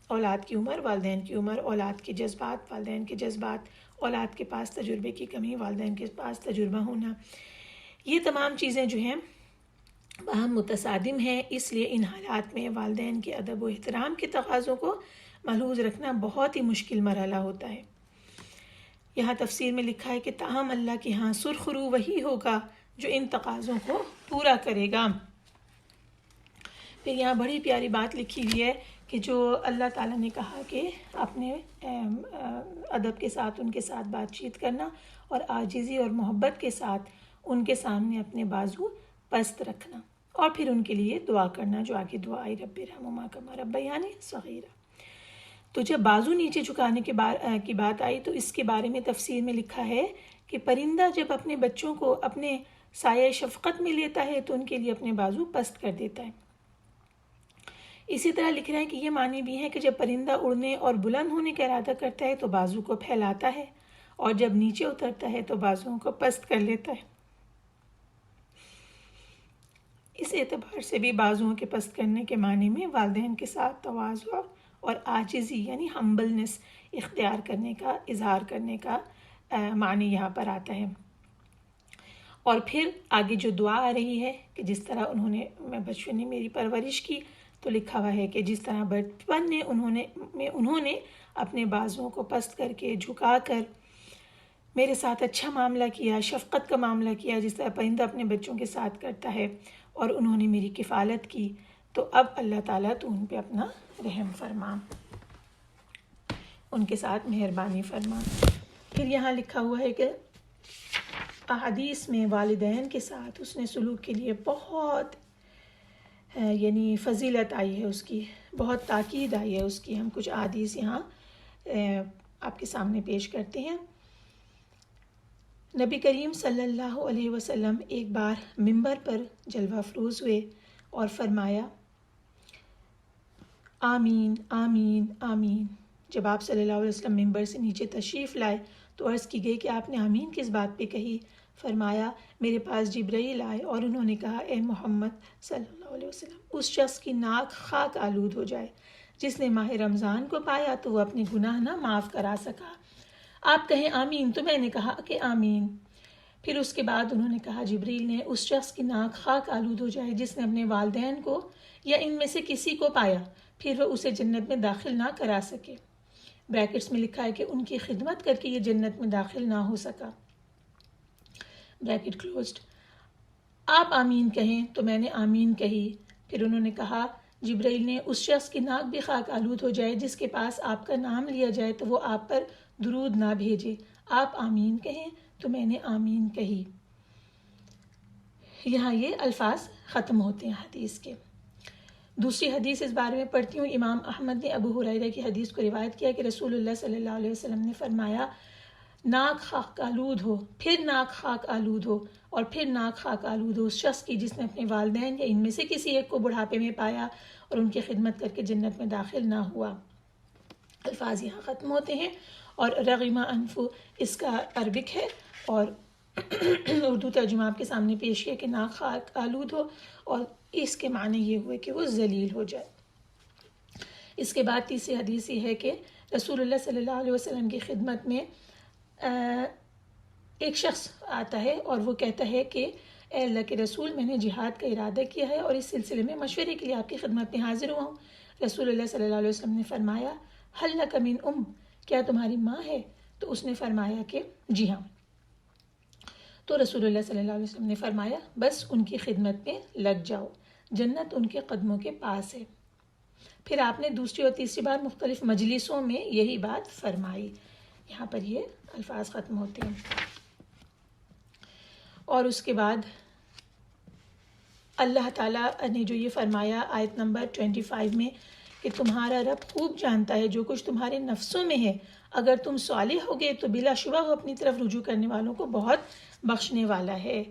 [SPEAKER 2] اولاد کی عمر، والدین کی عمر، اولاد کے جذبات، والدین کے جذبات، اولاد کے پاس تجربے کی کمی، والدین کے پاس تجربہ ہونا. یہ تمام چیزیں جو ہیں باہم متصادم ہیں. اس لیے ان حالات میں والدین کے ادب و احترام کے تقاضوں کو ملحوظ رکھنا بہت ہی مشکل مرحلہ ہوتا ہے. یہاں تفسیر میں لکھا ہے کہ تاہم اللہ کے ہاں سرخ رو وہی ہوگا جو ان تقاضوں کو پورا کرے گا. پھر یہاں بڑی پیاری بات لکھی ہوئی ہے کہ جو اللہ تعالیٰ نے کہا کہ اپنے ادب کے ساتھ ان کے ساتھ بات چیت کرنا اور عاجزی اور محبت کے ساتھ ان کے سامنے اپنے بازو پست رکھنا اور پھر ان کے لیے دعا کرنا، جو آگے دعا آئی رب ارحمہما کما ربیانی صغیرا. تو جب بازو نیچے جھکانے کی بات آئی تو اس کے بارے میں تفسیر میں لکھا ہے کہ پرندہ جب اپنے بچوں کو اپنے سایہ شفقت میں لیتا ہے تو ان کے لیے اپنے بازو پست کر دیتا ہے. اسی طرح لکھ رہے ہیں کہ یہ معنی بھی ہے کہ جب پرندہ اڑنے اور بلند ہونے کا ارادہ کرتا ہے تو بازو کو پھیلاتا ہے اور جب نیچے اترتا ہے تو بازوؤں کو پست کر لیتا ہے. اس اعتبار سے بھی بازوؤں کے پست کرنے کے معنی میں والدین کے ساتھ تواضع اور عاجزی یعنی ہمبلنس اختیار کرنے کا، اظہار کرنے کا معنی یہاں پر آتا ہے. اور پھر آگے جو دعا آ رہی ہے کہ جس طرح بچپن نے میری پرورش کی، تو لکھا ہوا ہے کہ جس طرح بچپن نے انہوں نے اپنے بازوؤں کو پست کر کے جھکا کر میرے ساتھ اچھا معاملہ کیا، شفقت کا معاملہ کیا، جس طرح پرندہ اپنے بچوں کے ساتھ کرتا ہے، اور انہوں نے میری کفالت کی، تو اب اللہ تعالیٰ تو ان پہ اپنا رحم فرما، ان کے ساتھ مہربانی فرما. پھر یہاں لکھا ہوا ہے کہ احادیث میں والدین کے ساتھ حسن سلوک کے لیے بہت یعنی فضیلت آئی ہے، اس کی بہت تاکید آئی ہے اس کی. ہم کچھ احادیث یہاں آپ کے سامنے پیش کرتے ہیں. نبی کریم صلی اللہ علیہ وسلم ایک بار منبر پر جلوہ افروز ہوئے اور فرمایا آمین آمین آمین. جب آپ صلی اللہ علیہ وسلم منبر سے نیچے تشریف لائے تو عرض کی گئی کہ آپ نے آمین کس بات پہ کہی؟ فرمایا میرے پاس جبرائیل آئے اور انہوں نے کہا اے محمد صلی اللہ علیہ وسلم، اس شخص کی ناک خاک آلود ہو جائے جس نے ماہ رمضان کو پایا تو وہ اپنے گناہ نہ معاف کرا سکا. آپ کہیں آمین. تو میں نے کہا کہ آمین. پھر اس کے بعد انہوں نے کہا جبریل نے اس شخص کی ناک خاک آلود ہو جائے جس نے اپنے والدین کو یا ان میں سے کسی کو پایا پھر وہ اسے جنت میں داخل نہ کرا سکے. بریکٹس میں لکھا ہے کہ ان کی خدمت کر کے یہ جنت میں داخل نہ ہو سکا. Bracket closed. آپ آمین کہیں تو میں نے آمین کہی. پھر انہوں نے کہا جبرائیل نے اس شخص کی ناک بھی خاک آلود ہو جائے جس کے پاس آپ کا نام لیا جائے تو وہ آپ پر درود نہ بھیجے. آپ آمین کہیں تو میں نے آمین کہی. یہاں یہ الفاظ ختم ہوتے ہیں حدیث کے. دوسری حدیث اس بارے میں پڑھتی ہوں. امام احمد نے ابو ہریرہ کی حدیث کو روایت کیا کہ رسول اللہ صلی اللہ علیہ وسلم نے فرمایا ناک خاک آلود ہو، پھر ناک خاک آلود ہو اور پھر ناک خاک آلود ہو اس شخص کی جس نے اپنے والدین یا ان میں سے کسی ایک کو بڑھاپے میں پایا اور ان کی خدمت کر کے جنت میں داخل نہ ہوا. الفاظ یہاں ختم ہوتے ہیں. اور رغم انفو اس کا عربک ہے اور اردو ترجمہ آپ کے سامنے پیش کیا کہ ناک خاک آلود ہو اور اس کے معنی یہ ہوئے کہ وہ ذلیل ہو جائے. اس کے بعد تیسری حدیث یہ ہے کہ رسول اللہ صلی اللہ علیہ وسلم کی خدمت میں ایک شخص آتا ہے اور وہ کہتا ہے کہ اے اللہ کے رسول، میں نے جہاد کا ارادہ کیا ہے اور اس سلسلے میں مشورے کے لیے آپ کی خدمت میں حاضر ہوا ہوں. رسول اللہ صلی اللہ علیہ وسلم نے فرمایا ہل لک من ام، کیا تمہاری ماں ہے؟ تو اس نے فرمایا کہ جی ہاں۔ تو رسول اللہ صلی اللہ علیہ وسلم نے فرمایا بس ان کی خدمت میں لگ جاؤ، جنت ان کے قدموں کے پاس ہے۔ پھر آپ نے دوسری اور تیسری بار مختلف مجلسوں میں یہی بات فرمائی۔ یہاں پر یہ الفاظ ختم ہوتے ہیں۔ اور اس کے بعد اللہ تعالیٰ نے جو یہ فرمایا آیت نمبر 25 میں کہ تمہارا رب خوب جانتا ہے جو کچھ تمہارے نفسوں میں ہے، اگر تم صالح ہوگے تو بلا شبہ وہ اپنی طرف رجوع کرنے والوں کو بہت بخشنے والا ہے۔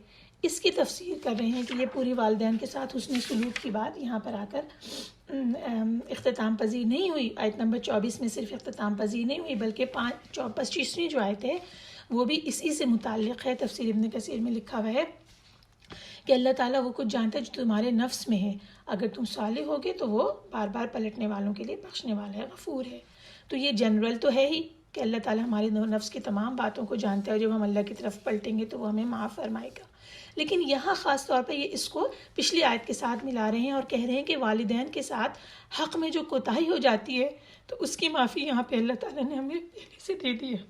[SPEAKER 2] اس کی تفسیر کر رہے ہیں کہ یہ پوری والدین کے ساتھ حسن سلوک کی بات یہاں پر آ کر اختتام پذیر نہیں ہوئی۔ آیت نمبر 24 میں صرف اختتام پذیر نہیں ہوئی بلکہ 25ویں جو آیت ہے وہ بھی اسی سے متعلق ہے۔ تفسیر ابن کثیر میں لکھا ہوا ہے کہ اللہ تعالیٰ وہ کچھ جانتا ہے جو تمہارے نفس میں ہے، اگر تم صالح ہوگے تو وہ بار بار پلٹنے والوں کے لیے بخشنے والا ہے، غفور ہے۔ تو یہ جنرل تو ہے ہی کہ اللہ تعالیٰ ہمارے نفس کی تمام باتوں کو جانتا ہے، اور جب ہم اللہ کی طرف پلٹیں گے تو وہ ہمیں معاف فرمائے گا۔ لیکن یہاں خاص طور پر یہ اس کو پچھلی آیت کے ساتھ ملا رہے ہیں اور کہہ رہے ہیں کہ والدین کے ساتھ حق میں جو کوتاہی ہو جاتی ہے تو اس کی معافی یہاں پہ اللہ تعالیٰ نے ہمیں پہلے سے دے دی ہے۔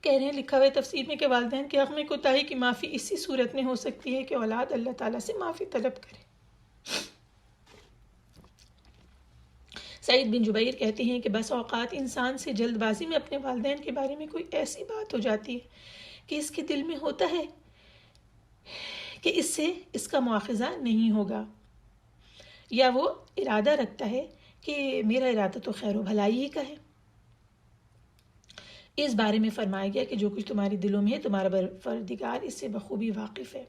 [SPEAKER 2] کہہ رہے ہیں لکھا ہوا ہے تفسیر میں کہ والدین کے حق میں کوتاہی کی معافی اسی صورت میں ہو سکتی ہے کہ اولاد اللہ تعالیٰ سے معافی طلب کرے۔ سعید بن جبیر کہتے ہیں کہ بس اوقات انسان سے جلد بازی میں اپنے والدین کے بارے میں کوئی ایسی بات ہو جاتی ہے کہ اس کے دل میں ہوتا ہے کہ اس سے اس کا مواخذہ نہیں ہوگا، یا وہ ارادہ رکھتا ہے کہ میرا ارادہ تو خیر و بھلائی ہی کا ہے۔ اس بارے میں فرمایا گیا کہ جو کچھ تمہارے دلوں میں ہے تمہارا پروردگار اس سے بخوبی واقف ہے،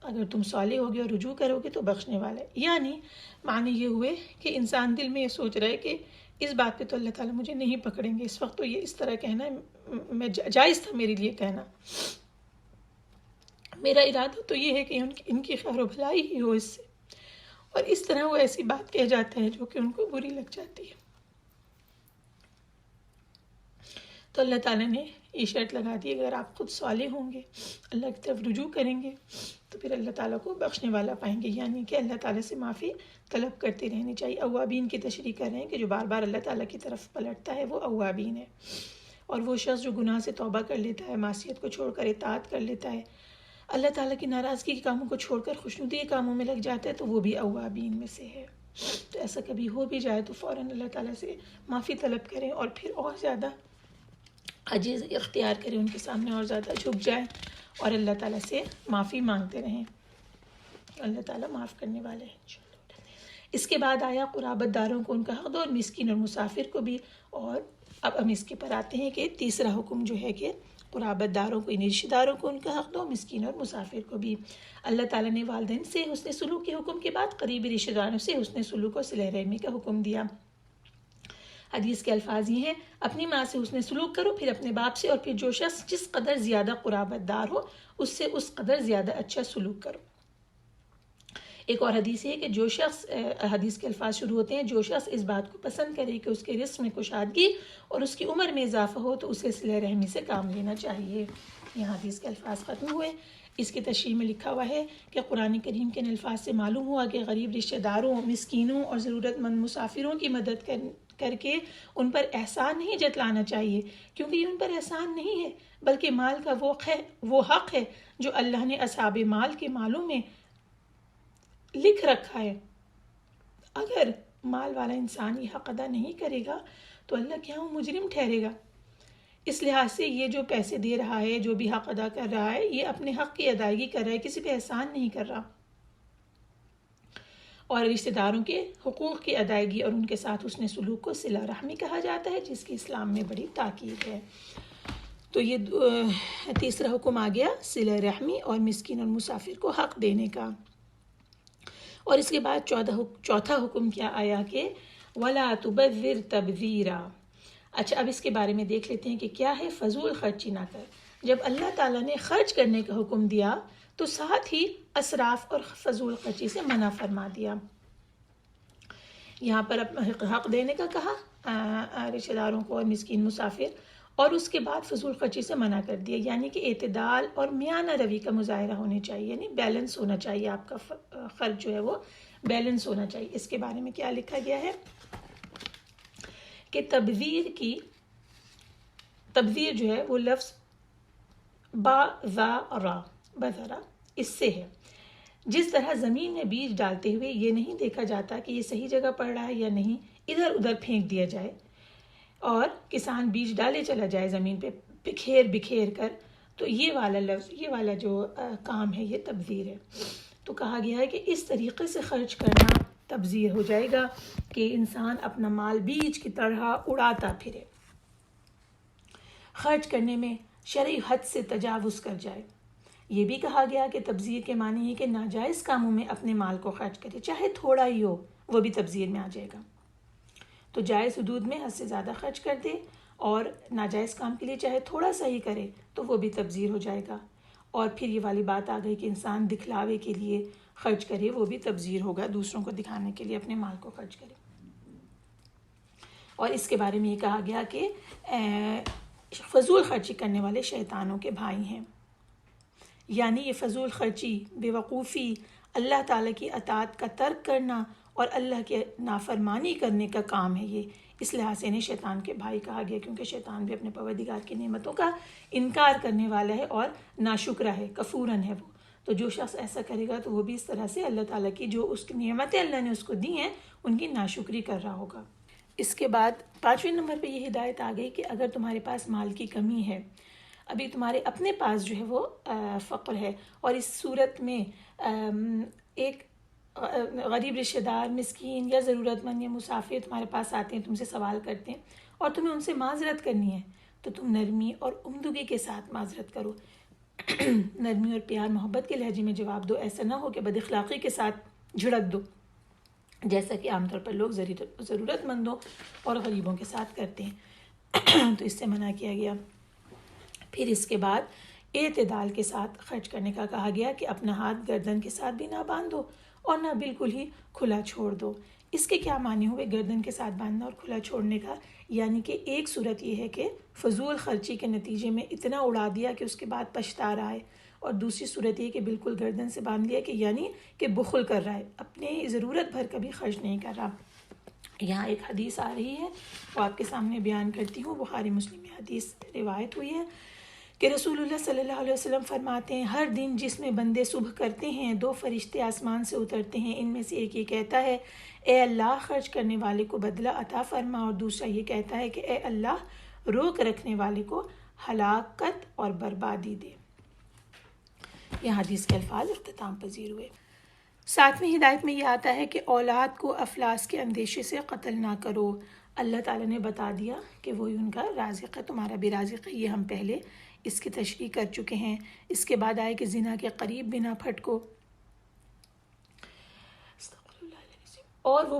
[SPEAKER 2] اگر تم صالح ہوگے اور رجوع کرو گے تو بخشنے والا ہے۔ یعنی معنی یہ ہوئے کہ انسان دل میں یہ سوچ رہا ہے کہ اس بات پہ تو اللہ تعالیٰ مجھے نہیں پکڑیں گے، اس وقت تو یہ اس طرح کہنا میں جائز تھا میرے لیے کہنا، میرا ارادہ تو یہ ہے کہ ان کی خیر و بھلائی ہی ہو اس سے، اور اس طرح وہ ایسی بات کہہ جاتا ہے جو کہ ان کو بری لگ جاتی ہے۔ تو اللہ تعالیٰ نے یہ شرط لگا دی اگر آپ خود صالح ہوں گے، اللہ کی طرف رجوع کریں گے تو پھر اللہ تعالیٰ کو بخشنے والا پائیں گے، یعنی کہ اللہ تعالیٰ سے معافی طلب کرتے رہنی چاہیے۔ اوابین کی تشریح کر رہے ہیں کہ جو بار بار اللہ تعالیٰ کی طرف پلٹتا ہے وہ اوابین ہے، اور وہ شخص جو گناہ سے توبہ کر لیتا ہے، معصیت کو چھوڑ کر اطاعت کر لیتا ہے، اللہ تعالیٰ کی ناراضگی کے کاموں کو چھوڑ کر خوشنودی کے کاموں میں لگ جاتا ہے تو وہ بھی اوابین میں سے ہے۔ تو ایسا کبھی ہو بھی جائے تو فوراً اللہ تعالیٰ سے معافی طلب کریں اور پھر اور زیادہ عجز اختیار کریں، ان کے سامنے اور زیادہ جھک جائیں اور اللہ تعالیٰ سے معافی مانگتے رہیں، اللہ تعالیٰ معاف کرنے والے ہیں۔ اس کے بعد آیا قرابت داروں کو ان کا حق دو، اور مسکین اور مسافر کو بھی۔ اور اب ہم اس کے پر آتے ہیں کہ تیسرا حکم جو ہے کہ قرابت داروں کو، یعنی رشتہ داروں کو ان کا حق دو، مسکین اور مسافر کو بھی۔ اللہ تعالیٰ نے والدین سے حسن سلوک کے حکم کے بعد قریبی رشتہ داروں سے حسن سلوک اور صلہ رحمی کا حکم دیا۔ حدیث کے الفاظ یہ ہیں اپنی ماں سے حسن سلوک کرو، پھر اپنے باپ سے، اور پھر جو شخص جس قدر زیادہ قرابت دار ہو اس سے اس قدر زیادہ اچھا سلوک کرو۔ ایک اور حدیث ہے کہ جو شخص، حدیث کے الفاظ شروع ہوتے ہیں، جو شخص اس بات کو پسند کرے کہ اس کے رزق میں کشادگی اور اس کی عمر میں اضافہ ہو تو اسے صلہ رحمی سے کام لینا چاہیے۔ یہاں حدیث کے الفاظ ختم ہوئے۔ اس کی تشریح میں لکھا ہوا ہے کہ قرآن کریم کے ان الفاظ سے معلوم ہوا کہ غریب رشتہ داروں، مسکینوں اور ضرورت مند مسافروں کی مدد کر کے ان پر احسان نہیں جتلانا چاہیے، کیونکہ یہ ان پر احسان نہیں ہے بلکہ مال کا وہ حق ہے جو اللہ نے اصحاب مال کے مالوں میں لکھ رکھا ہے۔ اگر مال والا انسان یہ حق ادا نہیں کرے گا تو اللہ کیا وہ مجرم ٹھہرے گا۔ اس لحاظ سے یہ جو پیسے دے رہا ہے، جو بھی حق ادا کر رہا ہے، یہ اپنے حق کی ادائیگی کر رہا ہے، کسی پہ احسان نہیں کر رہا۔ اور رشتہ داروں کے حقوق کی ادائیگی اور ان کے ساتھ حسن سلوک کو صلہ رحمی کہا جاتا ہے، جس کی اسلام میں بڑی تاکید ہے۔ تو یہ تیسرا حکم آ گیا صلہ رحمی اور مسکین اور مسافر کو حق دینے کا۔ اور اس کے بعد چوتھا حکم کیا آیا کہ وَلَا تُبَذِّرْ تَبْذِيرًا۔ اچھا، اب اس کے بارے میں دیکھ لیتے ہیں کہ کیا ہے فضول خرچی نہ کر۔ جب اللہ تعالیٰ نے خرچ کرنے کا حکم دیا تو ساتھ ہی اسراف اور فضول خرچی سے منع فرما دیا۔ یہاں پر حق دینے کا کہا رشتہ داروں کو اور مسکین مسافر، اور اس کے بعد فضول خرچی سے منع کر دیا، یعنی کہ اعتدال اور میانہ روی کا مظاہرہ ہونے چاہیے، یعنی بیلنس ہونا چاہیے، آپ کا خرچ جو ہے وہ بیلنس ہونا چاہیے. اس کے بارے میں کیا لکھا گیا ہے کہ تبذیر جو ہے وہ لفظ بذرا اس سے ہے. جس طرح زمین میں بیج ڈالتے ہوئے یہ نہیں دیکھا جاتا کہ یہ صحیح جگہ پڑ رہا ہے یا نہیں، ادھر ادھر پھینک دیا جائے اور کسان بیج ڈالے چلا جائے زمین پہ بکھیر کر، تو یہ والا جو کام ہے یہ تبذیر ہے. تو کہا گیا ہے کہ اس طریقے سے خرچ کرنا تبذیر ہو جائے گا کہ انسان اپنا مال بیج کی طرح اڑاتا پھرے، خرچ کرنے میں شرعی حد سے تجاوز کر جائے. یہ بھی کہا گیا کہ تبذیر کے معنی ہے کہ ناجائز کاموں میں اپنے مال کو خرچ کرے، چاہے تھوڑا ہی ہو، وہ بھی تبذیر میں آ جائے گا. تو جائز حدود میں حد سے زیادہ خرچ کر دے اور ناجائز کام کے لیے چاہے تھوڑا سا ہی کرے تو وہ بھی تبذیر ہو جائے گا. اور پھر یہ والی بات آ گئی کہ انسان دکھلاوے کے لیے خرچ کرے، وہ بھی تبذیر ہوگا، دوسروں کو دکھانے کے لیے اپنے مال کو خرچ کرے. اور اس کے بارے میں یہ کہا گیا کہ فضول خرچی کرنے والے شیطانوں کے بھائی ہیں. یعنی یہ فضول خرچی، بے وقوفی، اللہ تعالیٰ کی اطاعت کا ترک کرنا اور اللہ کے نافرمانی کرنے کا کام ہے. یہ اس لحاظ سے انہیں شیطان کے بھائی کہا گیا، کیونکہ شیطان بھی اپنے پروردگار کی نعمتوں کا انکار کرنے والا ہے اور ناشکرا ہے، کفورن ہے وہ. تو جو شخص ایسا کرے گا تو وہ بھی اس طرح سے اللہ تعالیٰ کی جو اس کی نعمتیں اللہ نے اس کو دی ہیں ان کی ناشکری کر رہا ہوگا. اس کے بعد 5ویں نمبر پہ یہ ہدایت آ گئی کہ اگر تمہارے پاس مال کی کمی ہے، ابھی تمہارے اپنے پاس جو ہے وہ فقر ہے، اور اس صورت میں ایک غریب رشتہ دار، مسکین یا ضرورت مند یا مسافر تمہارے پاس آتے ہیں، تم سے سوال کرتے ہیں اور تمہیں ان سے معذرت کرنی ہے، تو تم نرمی اور عمدگی کے ساتھ معذرت کرو. نرمی اور پیار محبت کے لہجے میں جواب دو، ایسا نہ ہو کہ بد اخلاقی کے ساتھ جھڑک دو، جیسا کہ عام طور پر لوگ ضرورت مندوں اور غریبوں کے ساتھ کرتے ہیں. تو اس سے منع کیا گیا. پھر اس کے بعد اعتدال کے ساتھ خرچ کرنے کا کہا گیا کہ اپنا ہاتھ گردن کے ساتھ بھی نہ باندھو اور نہ بالکل ہی کھلا چھوڑ دو. اس کے کیا معنی ہوئے گردن کے ساتھ باندھنا اور کھلا چھوڑنے کا؟ یعنی کہ ایک صورت یہ ہے کہ فضول خرچی کے نتیجے میں اتنا اڑا دیا کہ اس کے بعد پچھتا رہا ہے، اور دوسری صورت یہ کہ بالکل گردن سے باندھ لیا کہ یعنی کہ بخل کر رہا ہے، اپنے ضرورت بھر کبھی خرچ نہیں کر رہا. یہاں ایک حدیث آ رہی ہے وہ آپ کے سامنے بیان کرتی ہوں. بخاری مسلم میں حدیث روایت ہوئی ہے کہ رسول اللہ صلی اللہ علیہ وسلم فرماتے ہیں، ہر دن جس میں بندے صبح کرتے ہیں 2 فرشتے آسمان سے اترتے ہیں. ان میں سے ایک یہ کہتا ہے اے اللہ خرچ کرنے والے کو بدلہ عطا فرما، اور دوسرا یہ کہتا ہے کہ اے اللہ روک رکھنے والے کو ہلاکت اور بربادی دے. یہ حدیث کے الفاظ اختتام پذیر ہوئے. 7ویں ہدایت میں یہ آتا ہے کہ اولاد کو افلاس کے اندیشے سے قتل نہ کرو. اللہ تعالیٰ نے بتا دیا کہ وہی ان کا رازق ہے، تمہارا بھی رازق ہے. یہ ہم پہلے اس کی تشریح کر چکے ہیں. اس کے بعد آئے کہ زنا کے قریب بھی نہ پھٹکو، اور وہ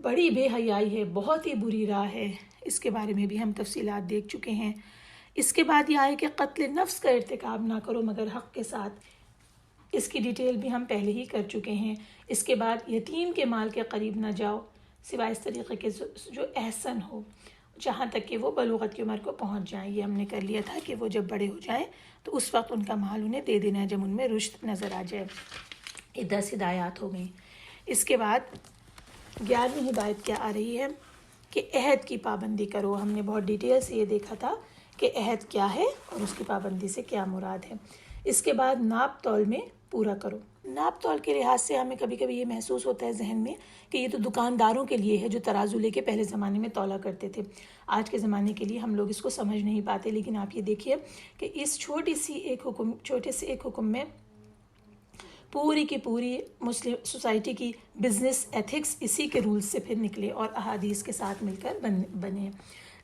[SPEAKER 2] بڑی بے حیائی ہے، بہت ہی بری راہ ہے. اس کے بارے میں بھی ہم تفصیلات دیکھ چکے ہیں. اس کے بعد یہ آئے کہ قتل نفس کا ارتکاب نہ کرو مگر حق کے ساتھ. اس کی ڈیٹیل بھی ہم پہلے ہی کر چکے ہیں. اس کے بعد یتیم کے مال کے قریب نہ جاؤ سوائے اس طریقے کے جو احسن ہو، جہاں تک کہ وہ بلوغت کی عمر کو پہنچ جائیں. یہ ہم نے کر لیا تھا کہ وہ جب بڑے ہو جائیں تو اس وقت ان کا مال انہیں دے دینا ہے جب ان میں رشد نظر آ جائے. یہ 10 ہدایات ہو گئیں. اس کے بعد 11ویں ہدایت کیا آ رہی ہے کہ عہد کی پابندی کرو. ہم نے بہت ڈیٹیل سے یہ دیکھا تھا کہ عہد کیا ہے اور اس کی پابندی سے کیا مراد ہے. اس کے بعد ناپ تول میں پورا کرو. ناپ تول کے لحاظ سے ہمیں کبھی کبھی یہ محسوس ہوتا ہے ذہن میں کہ یہ تو دکانداروں کے لیے ہے جو ترازو لے کے پہلے زمانے میں تولا کرتے تھے. آج کے زمانے کے لیے ہم لوگ اس کو سمجھ نہیں پاتے، لیکن آپ یہ دیکھیے کہ اس چھوٹے سے ایک حکم میں پوری کی پوری مسلم سوسائٹی کی بزنس ایتھکس اسی کے رولز سے پھر نکلے اور احادیث کے ساتھ مل کر بنے،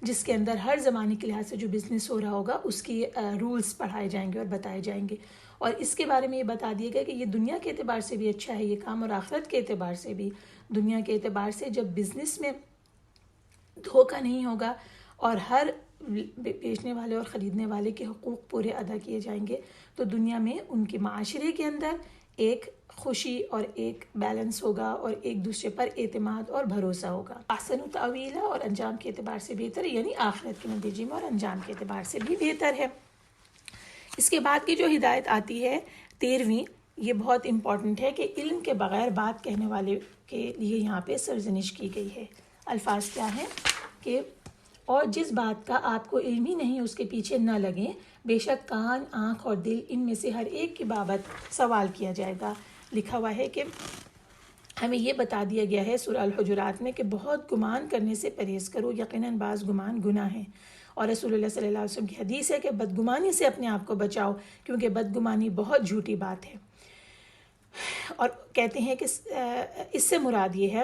[SPEAKER 2] جس کے اندر ہر زمانے کے لحاظ سے جو بزنس ہو رہا ہوگا اس کی رولز پڑھائے جائیں گے اور بتائے جائیں گے. اور اس کے بارے میں یہ بتا دیا گیا کہ یہ دنیا کے اعتبار سے بھی اچھا ہے یہ کام، اور آخرت کے اعتبار سے بھی. دنیا کے اعتبار سے جب بزنس میں دھوکہ نہیں ہوگا اور ہر بیچنے والے اور خریدنے والے کے حقوق پورے ادا کیے جائیں گے تو دنیا میں ان کے معاشرے کے اندر ایک خوشی اور ایک بیلنس ہوگا اور ایک دوسرے پر اعتماد اور بھروسہ ہوگا. احسن تعویلا، اور انجام کے اعتبار سے بہتر، یعنی آخرت کے نتیجے میں اور انجام کے اعتبار سے بھی بہتر ہے. اس کے بعد کی جو ہدایت آتی ہے 13ویں، یہ بہت امپورٹنٹ ہے کہ علم کے بغیر بات کہنے والے کے لیے یہاں پہ سرزنش کی گئی ہے۔ الفاظ کیا ہیں کہ اور جس بات کا آپ کو علم ہی نہیں اس کے پیچھے نہ لگیں، بے شک کان، آنکھ اور دل ان میں سے ہر ایک کی بابت سوال کیا جائے گا۔ لکھا ہوا ہے کہ ہمیں یہ بتا دیا گیا ہے سورہ الحجرات میں کہ بہت گمان کرنے سے پرہیز کرو، یقیناً بعض گمان گناہ ہیں۔ اور رسول اللہ صلی اللہ علیہ وسلم کی حدیث ہے کہ بدگمانی سے اپنے آپ کو بچاؤ، کیونکہ بدگمانی بہت جھوٹی بات ہے۔ اور کہتے ہیں کہ اس سے مراد یہ ہے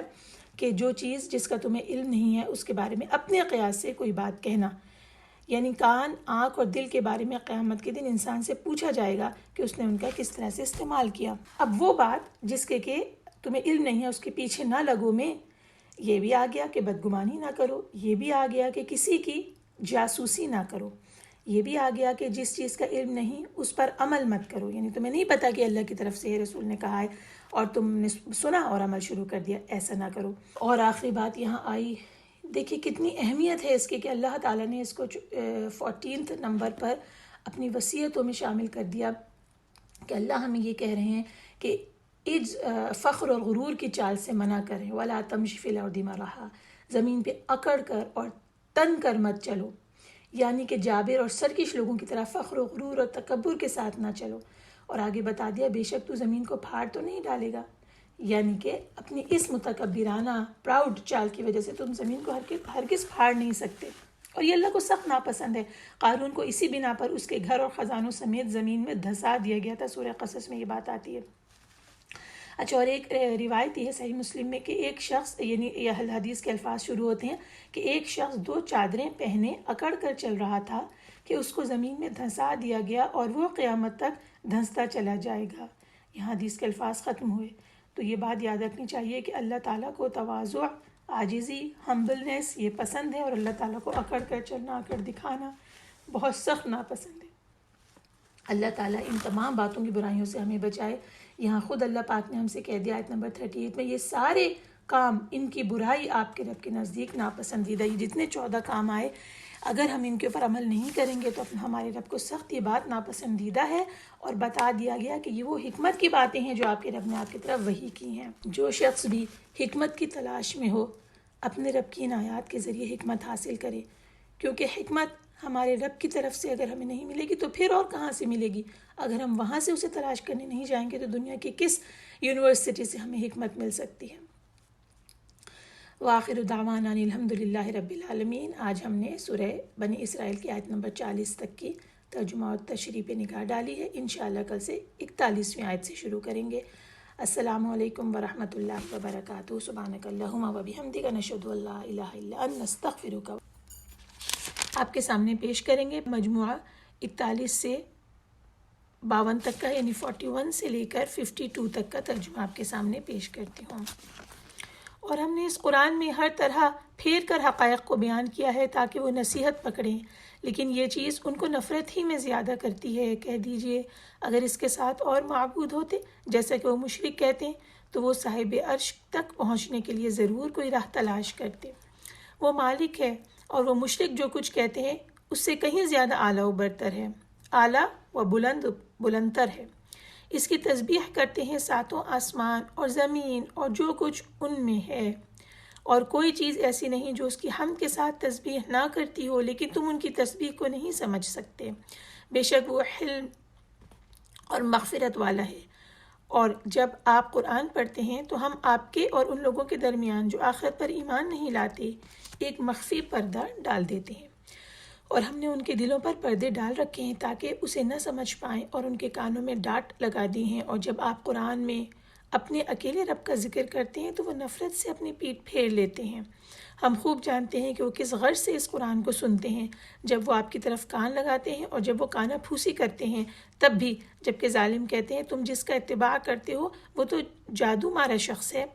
[SPEAKER 2] کہ جو چیز جس کا تمہیں علم نہیں ہے اس کے بارے میں اپنے قیاس سے کوئی بات کہنا، یعنی کان، آنکھ اور دل کے بارے میں قیامت کے دن انسان سے پوچھا جائے گا کہ اس نے ان کا کس طرح سے استعمال کیا۔ اب وہ بات جس کے کہ تمہیں علم نہیں ہے اس کے پیچھے نہ لگو میں یہ بھی آ گیا کہ بدگمانی نہ کرو، یہ بھی آ گیا کہ کسی کی جاسوسی نہ کرو، یہ بھی آ گیا کہ جس چیز کا علم نہیں اس پر عمل مت کرو، یعنی تمہیں نہیں پتا کہ اللہ کی طرف سے رسول نے کہا ہے اور تم نے سنا اور عمل شروع کر دیا، ایسا نہ کرو۔ اور آخری بات یہاں آئی، دیکھیے کتنی اہمیت ہے اس کی کہ اللہ تعالیٰ نے اس کو 14 نمبر پر اپنی وصیتوں میں شامل کر دیا کہ اللہ ہمیں یہ کہہ رہے ہیں کہ فخر اور غرور کی چال سے منع کریں، وَلَا تَمْشِ فِي الْأَرْضِ مَرَحًا، زمین پہ اکڑ کر اور تن کر مت چلو، یعنی کہ جابر اور سرکش لوگوں کی طرح فخر و غرور اور تکبر کے ساتھ نہ چلو۔ اور آگے بتا دیا بے شک تو زمین کو پھاڑ تو نہیں ڈالے گا، یعنی کہ اپنی اس متکبرانہ پراؤڈ چال کی وجہ سے تم زمین کو ہرگز پھاڑ نہیں سکتے، اور یہ اللہ کو سخت ناپسند ہے۔ قارون کو اسی بنا پر اس کے گھر اور خزانوں سمیت زمین میں دھسا دیا گیا تھا، سورہ قصص میں یہ بات آتی ہے۔ اچھا، اور ایک روایت یہ ہے صحیح مسلم میں کہ ایک شخص، یعنی یہ حدیث کے الفاظ شروع ہوتے ہیں کہ ایک شخص 2 چادریں پہنے اکڑ کر چل رہا تھا کہ اس کو زمین میں دھنسا دیا گیا اور وہ قیامت تک دھنستا چلا جائے گا۔ یہاں حدیث کے الفاظ ختم ہوئے۔ تو یہ بات یاد رکھنی چاہیے کہ اللہ تعالیٰ کو تواضع، عاجزی، ہمبلنس یہ پسند ہے، اور اللہ تعالیٰ کو اکڑ کر چلنا، اکڑ دکھانا بہت سخت ناپسند ہے۔ اللہ تعالیٰ ان تمام باتوں کی برائیوں سے ہمیں بچائے۔ یہاں خود اللہ پاک نے ہم سے کہہ دیا آیت نمبر 38 میں، یہ سارے کام، ان کی برائی آپ کے رب کے نزدیک ناپسندیدہ، یہ جتنے 14 کام آئے اگر ہم ان کے اوپر عمل نہیں کریں گے تو ہمارے رب کو سخت یہ بات ناپسندیدہ ہے۔ اور بتا دیا گیا کہ یہ وہ حکمت کی باتیں ہیں جو آپ کے رب نے آپ کی طرف وحی کی ہیں۔ جو شخص بھی حکمت کی تلاش میں ہو اپنے رب کی ان آیات کے ذریعے حکمت حاصل کرے، کیونکہ حکمت ہمارے رب کی طرف سے اگر ہمیں نہیں ملے گی تو پھر اور کہاں سے ملے گی؟ اگر ہم وہاں سے اسے تلاش کرنے نہیں جائیں گے تو دنیا کی کس یونیورسٹی سے ہمیں حکمت مل سکتی ہے؟ وآخر دعوانا الحمدللہ رب العالمین۔ آج ہم نے سورہ بنی اسرائیل کی آیت نمبر 40 تک کی ترجمہ اور تشریح پہ نگاہ ڈالی ہے۔ انشاءاللہ کل سے 41ویں آیت سے شروع کریں گے۔ السلام علیکم ورحمۃ اللہ وبرکاتہ۔ سبحانک اللہم وبحمدک، نشہد ان لا الہ الا انت، نستغفرک۔ آپ کے سامنے پیش کریں گے مجموعہ 41 سے 52 تک کا، یعنی 41 سے لے کر 52 تک کا ترجمہ آپ کے سامنے پیش کرتی ہوں۔ اور ہم نے اس قرآن میں ہر طرح پھیر کر حقائق کو بیان کیا ہے تاکہ وہ نصیحت پکڑیں، لیکن یہ چیز ان کو نفرت ہی میں زیادہ کرتی ہے۔ کہہ دیجئے اگر اس کے ساتھ اور معبود ہوتے جیسا کہ وہ مشرک کہتے ہیں تو وہ صاحب عرش تک پہنچنے کے لیے ضرور کوئی راہ تلاش کرتے۔ وہ مالک ہے اور وہ مشرک جو کچھ کہتے ہیں اس سے کہیں زیادہ اعلیٰ و برتر ہے، اعلیٰ و بلندتر ہے۔ اس کی تسبیح کرتے ہیں 7 آسمان اور زمین اور جو کچھ ان میں ہے، اور کوئی چیز ایسی نہیں جو اس کی حمد کے ساتھ تسبیح نہ کرتی ہو، لیکن تم ان کی تسبیح کو نہیں سمجھ سکتے۔ بے شک وہ حلم اور مغفرت والا ہے۔ اور جب آپ قرآن پڑھتے ہیں تو ہم آپ کے اور ان لوگوں کے درمیان جو آخرت پر ایمان نہیں لاتے ایک مخفی پردہ ڈال دیتے ہیں، اور ہم نے ان کے دلوں پر پردے ڈال رکھے ہیں تاکہ اسے نہ سمجھ پائیں، اور ان کے کانوں میں ڈانٹ لگا دی ہیں، اور جب آپ قرآن میں اپنے اکیلے رب کا ذکر کرتے ہیں تو وہ نفرت سے اپنی پیٹھ پھیر لیتے ہیں۔ ہم خوب جانتے ہیں کہ وہ کس غرض سے اس قرآن کو سنتے ہیں، جب وہ آپ کی طرف کان لگاتے ہیں اور جب وہ کانا پھوسی کرتے ہیں تب بھی، جبکہ ظالم کہتے ہیں تم جس کا اتباع کرتے ہو وہ تو جادو مارا شخص ہے۔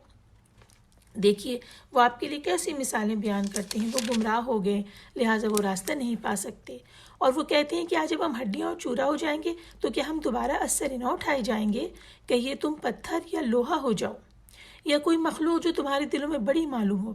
[SPEAKER 2] دیکھیے وہ آپ کے لیے کیسی مثالیں بیان کرتے ہیں، وہ گمراہ ہو گئے لہٰذا وہ راستہ نہیں پا سکتے، اور وہ کہتے ہیں کہ آج جب ہم ہڈیاں اور چورا ہو جائیں گے تو کیا ہم دوبارہ اثر نہ اٹھائے جائیں گے؟ کہیے تم پتھر یا لوہا ہو جاؤ، یا کوئی مخلوق جو تمہارے دلوں میں بڑی معلوم ہو۔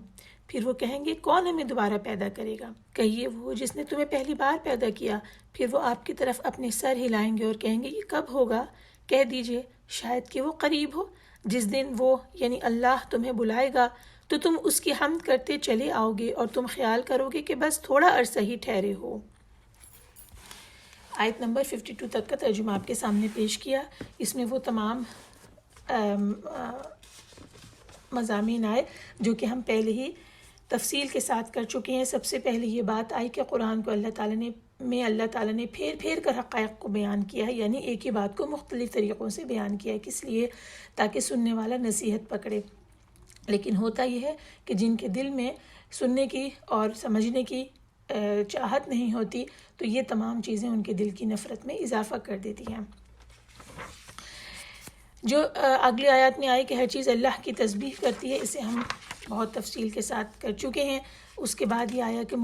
[SPEAKER 2] پھر وہ کہیں گے کون ہمیں دوبارہ پیدا کرے گا؟ کہیے وہ جس نے تمہیں پہلی بار پیدا کیا۔ پھر وہ آپ کی طرف اپنے سر ہلائیں گے اور کہیں گے یہ کب ہوگا؟ کہہ دیجئے شاید کہ وہ قریب ہو جس دن وہ یعنی اللہ تمہیں بلائے گا تو تم اس کی حمد کرتے چلے آؤ گے اور تم خیال کرو گے کہ بس تھوڑا عرصہ ہی ٹھہرے ہو۔ آیت نمبر 52 تک کا ترجمہ آپ کے سامنے پیش کیا۔ اس میں وہ تمام مضامین آئے جو کہ ہم پہلے ہی تفصیل کے ساتھ کر چکے ہیں۔ سب سے پہلے یہ بات آئی کہ قرآن کو اللہ تعالیٰ نے پھیر پھیر کر حقائق کو بیان کیا ہے، یعنی ایک ہی بات کو مختلف طریقوں سے بیان کیا ہے، کس لیے؟ تاکہ سننے والا نصیحت پکڑے۔ لیکن ہوتا یہ ہے کہ جن کے دل میں سننے کی اور سمجھنے کی چاہت نہیں ہوتی تو یہ تمام چیزیں ان کے دل کی نفرت میں اضافہ کر دیتی ہیں۔ جو اگلی آیات میں آئے کہ ہر چیز اللہ کی تسبیح کرتی ہے، اسے ہم بہت تفصیل کے ساتھ کر چکے ہیں۔ اس کے بعد یہ آیا کہ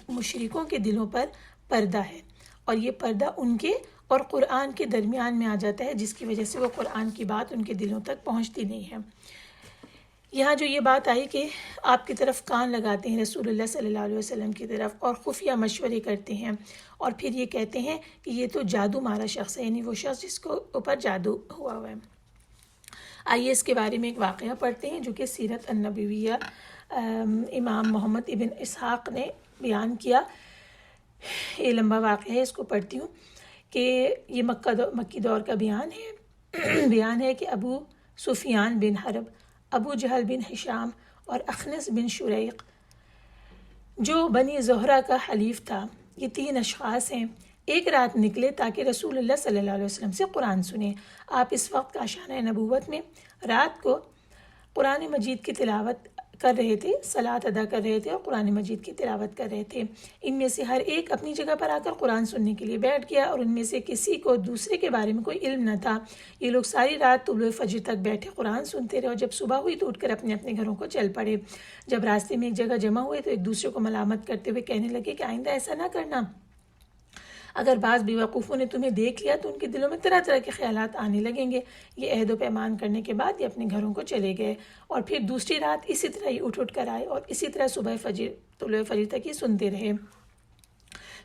[SPEAKER 2] مشرکوں کے دلوں پر پردہ ہے، اور یہ پردہ ان کے اور قرآن کے درمیان میں آ جاتا ہے، جس کی وجہ سے وہ قرآن کی بات ان کے دلوں تک پہنچتی نہیں ہے۔ یہاں جو یہ بات آئی کہ آپ کی طرف کان لگاتے ہیں رسول اللہ صلی اللہ علیہ وسلم کی طرف اور خفیہ مشورے کرتے ہیں، اور پھر یہ کہتے ہیں کہ یہ تو جادو مارا شخص ہے، یعنی وہ شخص جس کو اوپر جادو ہوا ہے۔ آئیے اس کے بارے میں ایک واقعہ پڑھتے ہیں جو کہ سیرت النبویہ امام محمد ابن اسحاق نے بیان کیا۔ یہ لمبا واقعہ ہے، اس کو پڑھتی ہوں کہ یہ مکی دور کا بیان ہے کہ ابو سفیان بن حرب، ابو جہل بن ہشام اور اخنس بن شریق جو بنی زہرہ کا حلیف تھا، یہ 3 اشخاص ہیں، ایک رات نکلے تاکہ رسول اللہ صلی اللہ علیہ وسلم سے قرآن سنیں۔ آپ اس وقت کاشانہ نبوت میں رات کو قرآن مجید کی تلاوت کر رہے تھے، صلاۃ ادا کر رہے تھے اور قرآن مجید کی تلاوت کر رہے تھے۔ ان میں سے ہر ایک اپنی جگہ پر آ کر قرآن سننے کے لیے بیٹھ گیا، اور ان میں سے کسی کو دوسرے کے بارے میں کوئی علم نہ تھا۔ یہ لوگ ساری رات طلوع فجر تک بیٹھے قرآن سنتے رہے، اور جب صبح ہوئی تو اٹھ کر اپنے اپنے گھروں کو چل پڑے۔ جب راستے میں ایک جگہ جمع ہوئے تو ایک دوسرے کو ملامت کرتے ہوئے کہنے لگے کہ آئندہ ایسا نہ کرنا، اگر بعض بیوقوفوں نے تمہیں دیکھ لیا تو ان کے دلوں میں طرح طرح کے خیالات آنے لگیں گے۔ یہ عہد و پیمان کرنے کے بعد یہ اپنے گھروں کو چلے گئے، اور پھر دوسری رات اسی طرح ہی اٹھ کر آئے اور اسی طرح طلوع فجر تک یہ سنتے رہے۔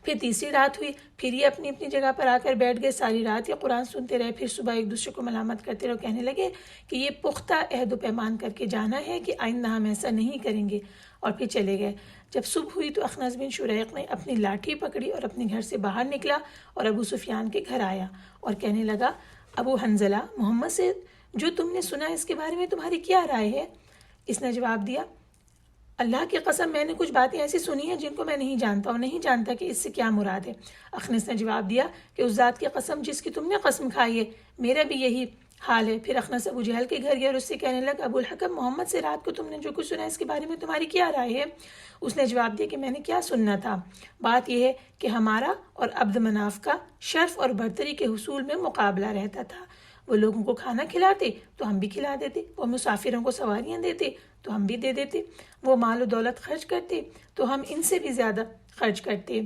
[SPEAKER 2] پھر تیسری رات ہوئی، پھر یہ اپنی اپنی جگہ پر آ کر بیٹھ گئے، ساری رات یہ قرآن سنتے رہے۔ پھر صبح ایک دوسرے کو ملامت کرتے رہے، کہنے لگے کہ یہ پختہ عہد و پیمان کر کے جانا ہے کہ آئندہ ہم ایسا نہیں کریں گے، اور پھر چلے گئے۔ جب صبح ہوئی تو اخنس بن شریق نے اپنی لاٹھی پکڑی اور اپنے گھر سے باہر نکلا اور ابو سفیان کے گھر آیا اور کہنے لگا، ابو حنظلہ، محمد سے جو تم نے سنا اس کے بارے میں تمہاری کیا رائے ہے؟ اس نے جواب دیا، اللہ کی قسم میں نے کچھ باتیں ایسی سنی ہیں جن کو میں نہیں جانتا اور نہیں جانتا کہ اس سے کیا مراد ہے۔ اخنس نے جواب دیا کہ اس ذات کی قسم جس کی تم نے قسم کھائی ہے، میرا بھی یہی حال ہے۔ پھر اخنس ابو جہل کے گھر گیا اور اس سے کہنے لگا، ابو الحکم، محمد سے رات کو تم نے جو کچھ سنا اس کے بارے میں تمہاری کیا رائے ہے؟ اس نے جواب دیا کہ میں نے کیا سننا تھا، بات یہ ہے کہ ہمارا اور عبد مناف کا شرف اور برتری کے حصول میں مقابلہ رہتا تھا۔ وہ لوگوں کو کھانا کھلاتے تو ہم بھی کھلا دیتے، وہ مسافروں کو سواریاں دیتے تو ہم بھی دے دیتے، وہ مال و دولت خرچ کرتے تو ہم ان سے بھی زیادہ خرچ کرتے،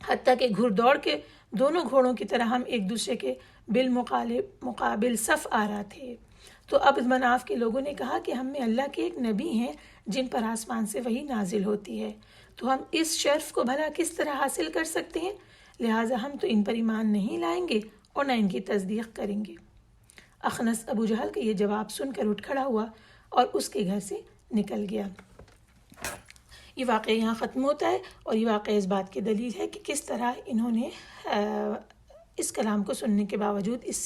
[SPEAKER 2] حتیٰ کہ گھڑ دوڑ کے دونوں گھوڑوں کی طرح ہم ایک دوسرے کے بالمقابل صف آ رہا تھے۔ تو عبد مناف کے لوگوں نے کہا کہ ہم میں اللہ کے ایک نبی ہیں جن پر آسمان سے وحی نازل ہوتی ہے، تو ہم اس شرف کو بھلا کس طرح حاصل کر سکتے ہیں؟ لہٰذا ہم تو ان پر ایمان نہیں لائیں گے اور نہ ان کی تصدیق کریں گے۔ اخنس ابو جہل کا یہ جواب سن کر اٹھ کھڑا ہوا اور اس کے گھر سے نکل گیا۔ یہ واقعہ یہاں ختم ہوتا ہے، اور یہ واقعہ اس بات کی دلیل ہے کہ کس طرح انہوں نے اس کلام کو سننے کے باوجود اس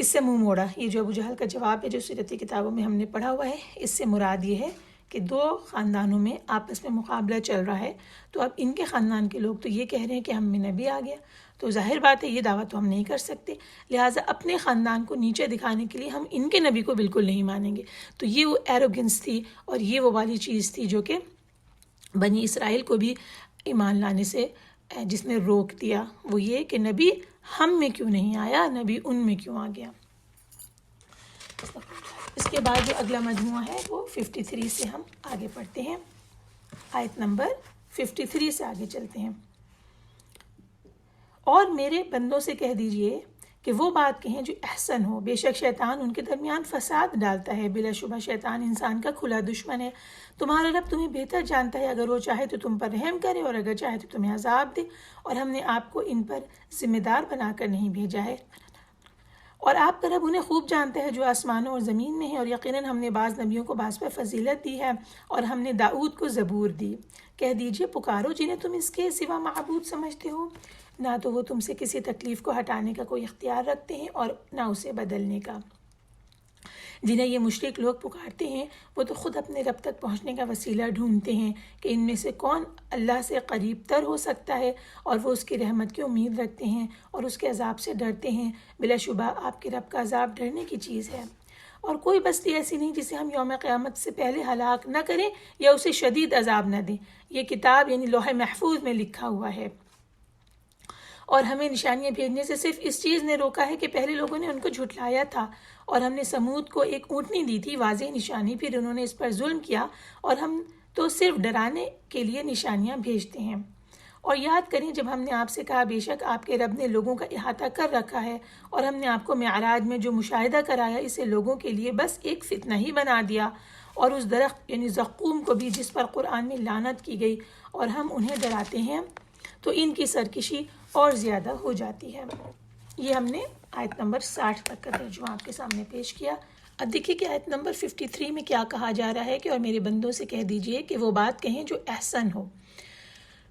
[SPEAKER 2] سے منہ موڑا۔ یہ جو ابو جہل کا جواب ہے جو سیرتی کتابوں میں ہم نے پڑھا ہوا ہے، اس سے مراد یہ ہے کہ 2 خاندانوں میں آپس میں مقابلہ چل رہا ہے، تو اب ان کے خاندان کے لوگ تو یہ کہہ رہے ہیں کہ ہم میں نبی آ گیا، تو ظاہر بات ہے یہ دعویٰ تو ہم نہیں کر سکتے، لہٰذا اپنے خاندان کو نیچے دکھانے کے لیے ہم ان کے نبی کو بالکل نہیں مانیں گے۔ تو یہ وہ ایروگنس تھی اور یہ وہ والی چیز تھی جو کہ بنی اسرائیل کو بھی ایمان لانے سے جس نے روک دیا، وہ یہ کہ نبی ہم میں کیوں نہیں آیا، نبی ان میں کیوں آ گیا۔ اس کے بعد جو اگلا مجموعہ ہے وہ 53 سے ہم آگے پڑھتے ہیں، آیت نمبر 53 سے آگے چلتے ہیں۔ اور میرے بندوں سے کہہ دیجئے کہ وہ بات کہیں جو احسن ہو، بے شک شیطان ان کے درمیان فساد ڈالتا ہے، بلا شبہ شیطان انسان کا کھلا دشمن ہے۔ تمہارا رب تمہیں بہتر جانتا ہے، اگر وہ چاہے تو تم پر رحم کرے اور اگر چاہے تو تمہیں عذاب دے، اور ہم نے آپ کو ان پر ذمہ دار بنا کر نہیں بھیجا ہے اور آپ کا رب انہیں خوب جانتا ہے جو آسمانوں اور زمین میں ہے، اور یقیناً ہم نے بعض نبیوں کو بعض پر فضیلت دی ہے، اور ہم نے داؤد کو زبور دی۔ کہہ دیجئے پکارو جنہیں تم اس کے سوا معبود سمجھتے ہو، نہ تو وہ تم سے کسی تکلیف کو ہٹانے کا کوئی اختیار رکھتے ہیں اور نہ اسے بدلنے کا۔ جنہیں یہ مشرک لوگ پکارتے ہیں وہ تو خود اپنے رب تک پہنچنے کا وسیلہ ڈھونڈتے ہیں کہ ان میں سے کون اللہ سے قریب تر ہو سکتا ہے، اور وہ اس کی رحمت کی امید رکھتے ہیں اور اس کے عذاب سے ڈرتے ہیں۔ بلا شبہ آپ کے رب کا عذاب ڈرنے کی چیز ہے، اور کوئی بستی ایسی نہیں جسے ہم یوم قیامت سے پہلے ہلاک نہ کریں یا اسے شدید عذاب نہ دیں۔ یہ کتاب یعنی لوح محفوظ میں لکھا ہوا ہے، اور ہمیں نشانیاں بھیجنے سے صرف اس چیز نے روکا ہے کہ پہلے لوگوں نے ان کو جھٹلایا تھا، اور ہم نے سمود کو ایک اونٹنی دی تھی واضح نشانی، پھر انہوں نے اس پر ظلم کیا، اور ہم تو صرف ڈرانے کے لیے نشانیاں بھیجتے ہیں۔ اور یاد کریں جب ہم نے آپ سے کہا بے شک آپ کے رب نے لوگوں کا احاطہ کر رکھا ہے، اور ہم نے آپ کو معراج میں جو مشاہدہ کرایا اسے لوگوں کے لیے بس ایک فتنہ ہی بنا دیا، اور اس درخت یعنی زقوم کو بھی جس پر قرآن میں لعنت کی گئی، اور ہم انہیں ڈراتے ہیں تو ان کی سرکشی اور زیادہ ہو جاتی ہے۔ یہ ہم نے آیت نمبر 60 تک کا ترجمہ آپ کے سامنے پیش کیا۔ اب دیکھیے کہ آیت نمبر 53 میں کیا کہا جا رہا ہے کہ اور میرے بندوں سے کہہ دیجئے کہ وہ بات کہیں جو احسن ہو۔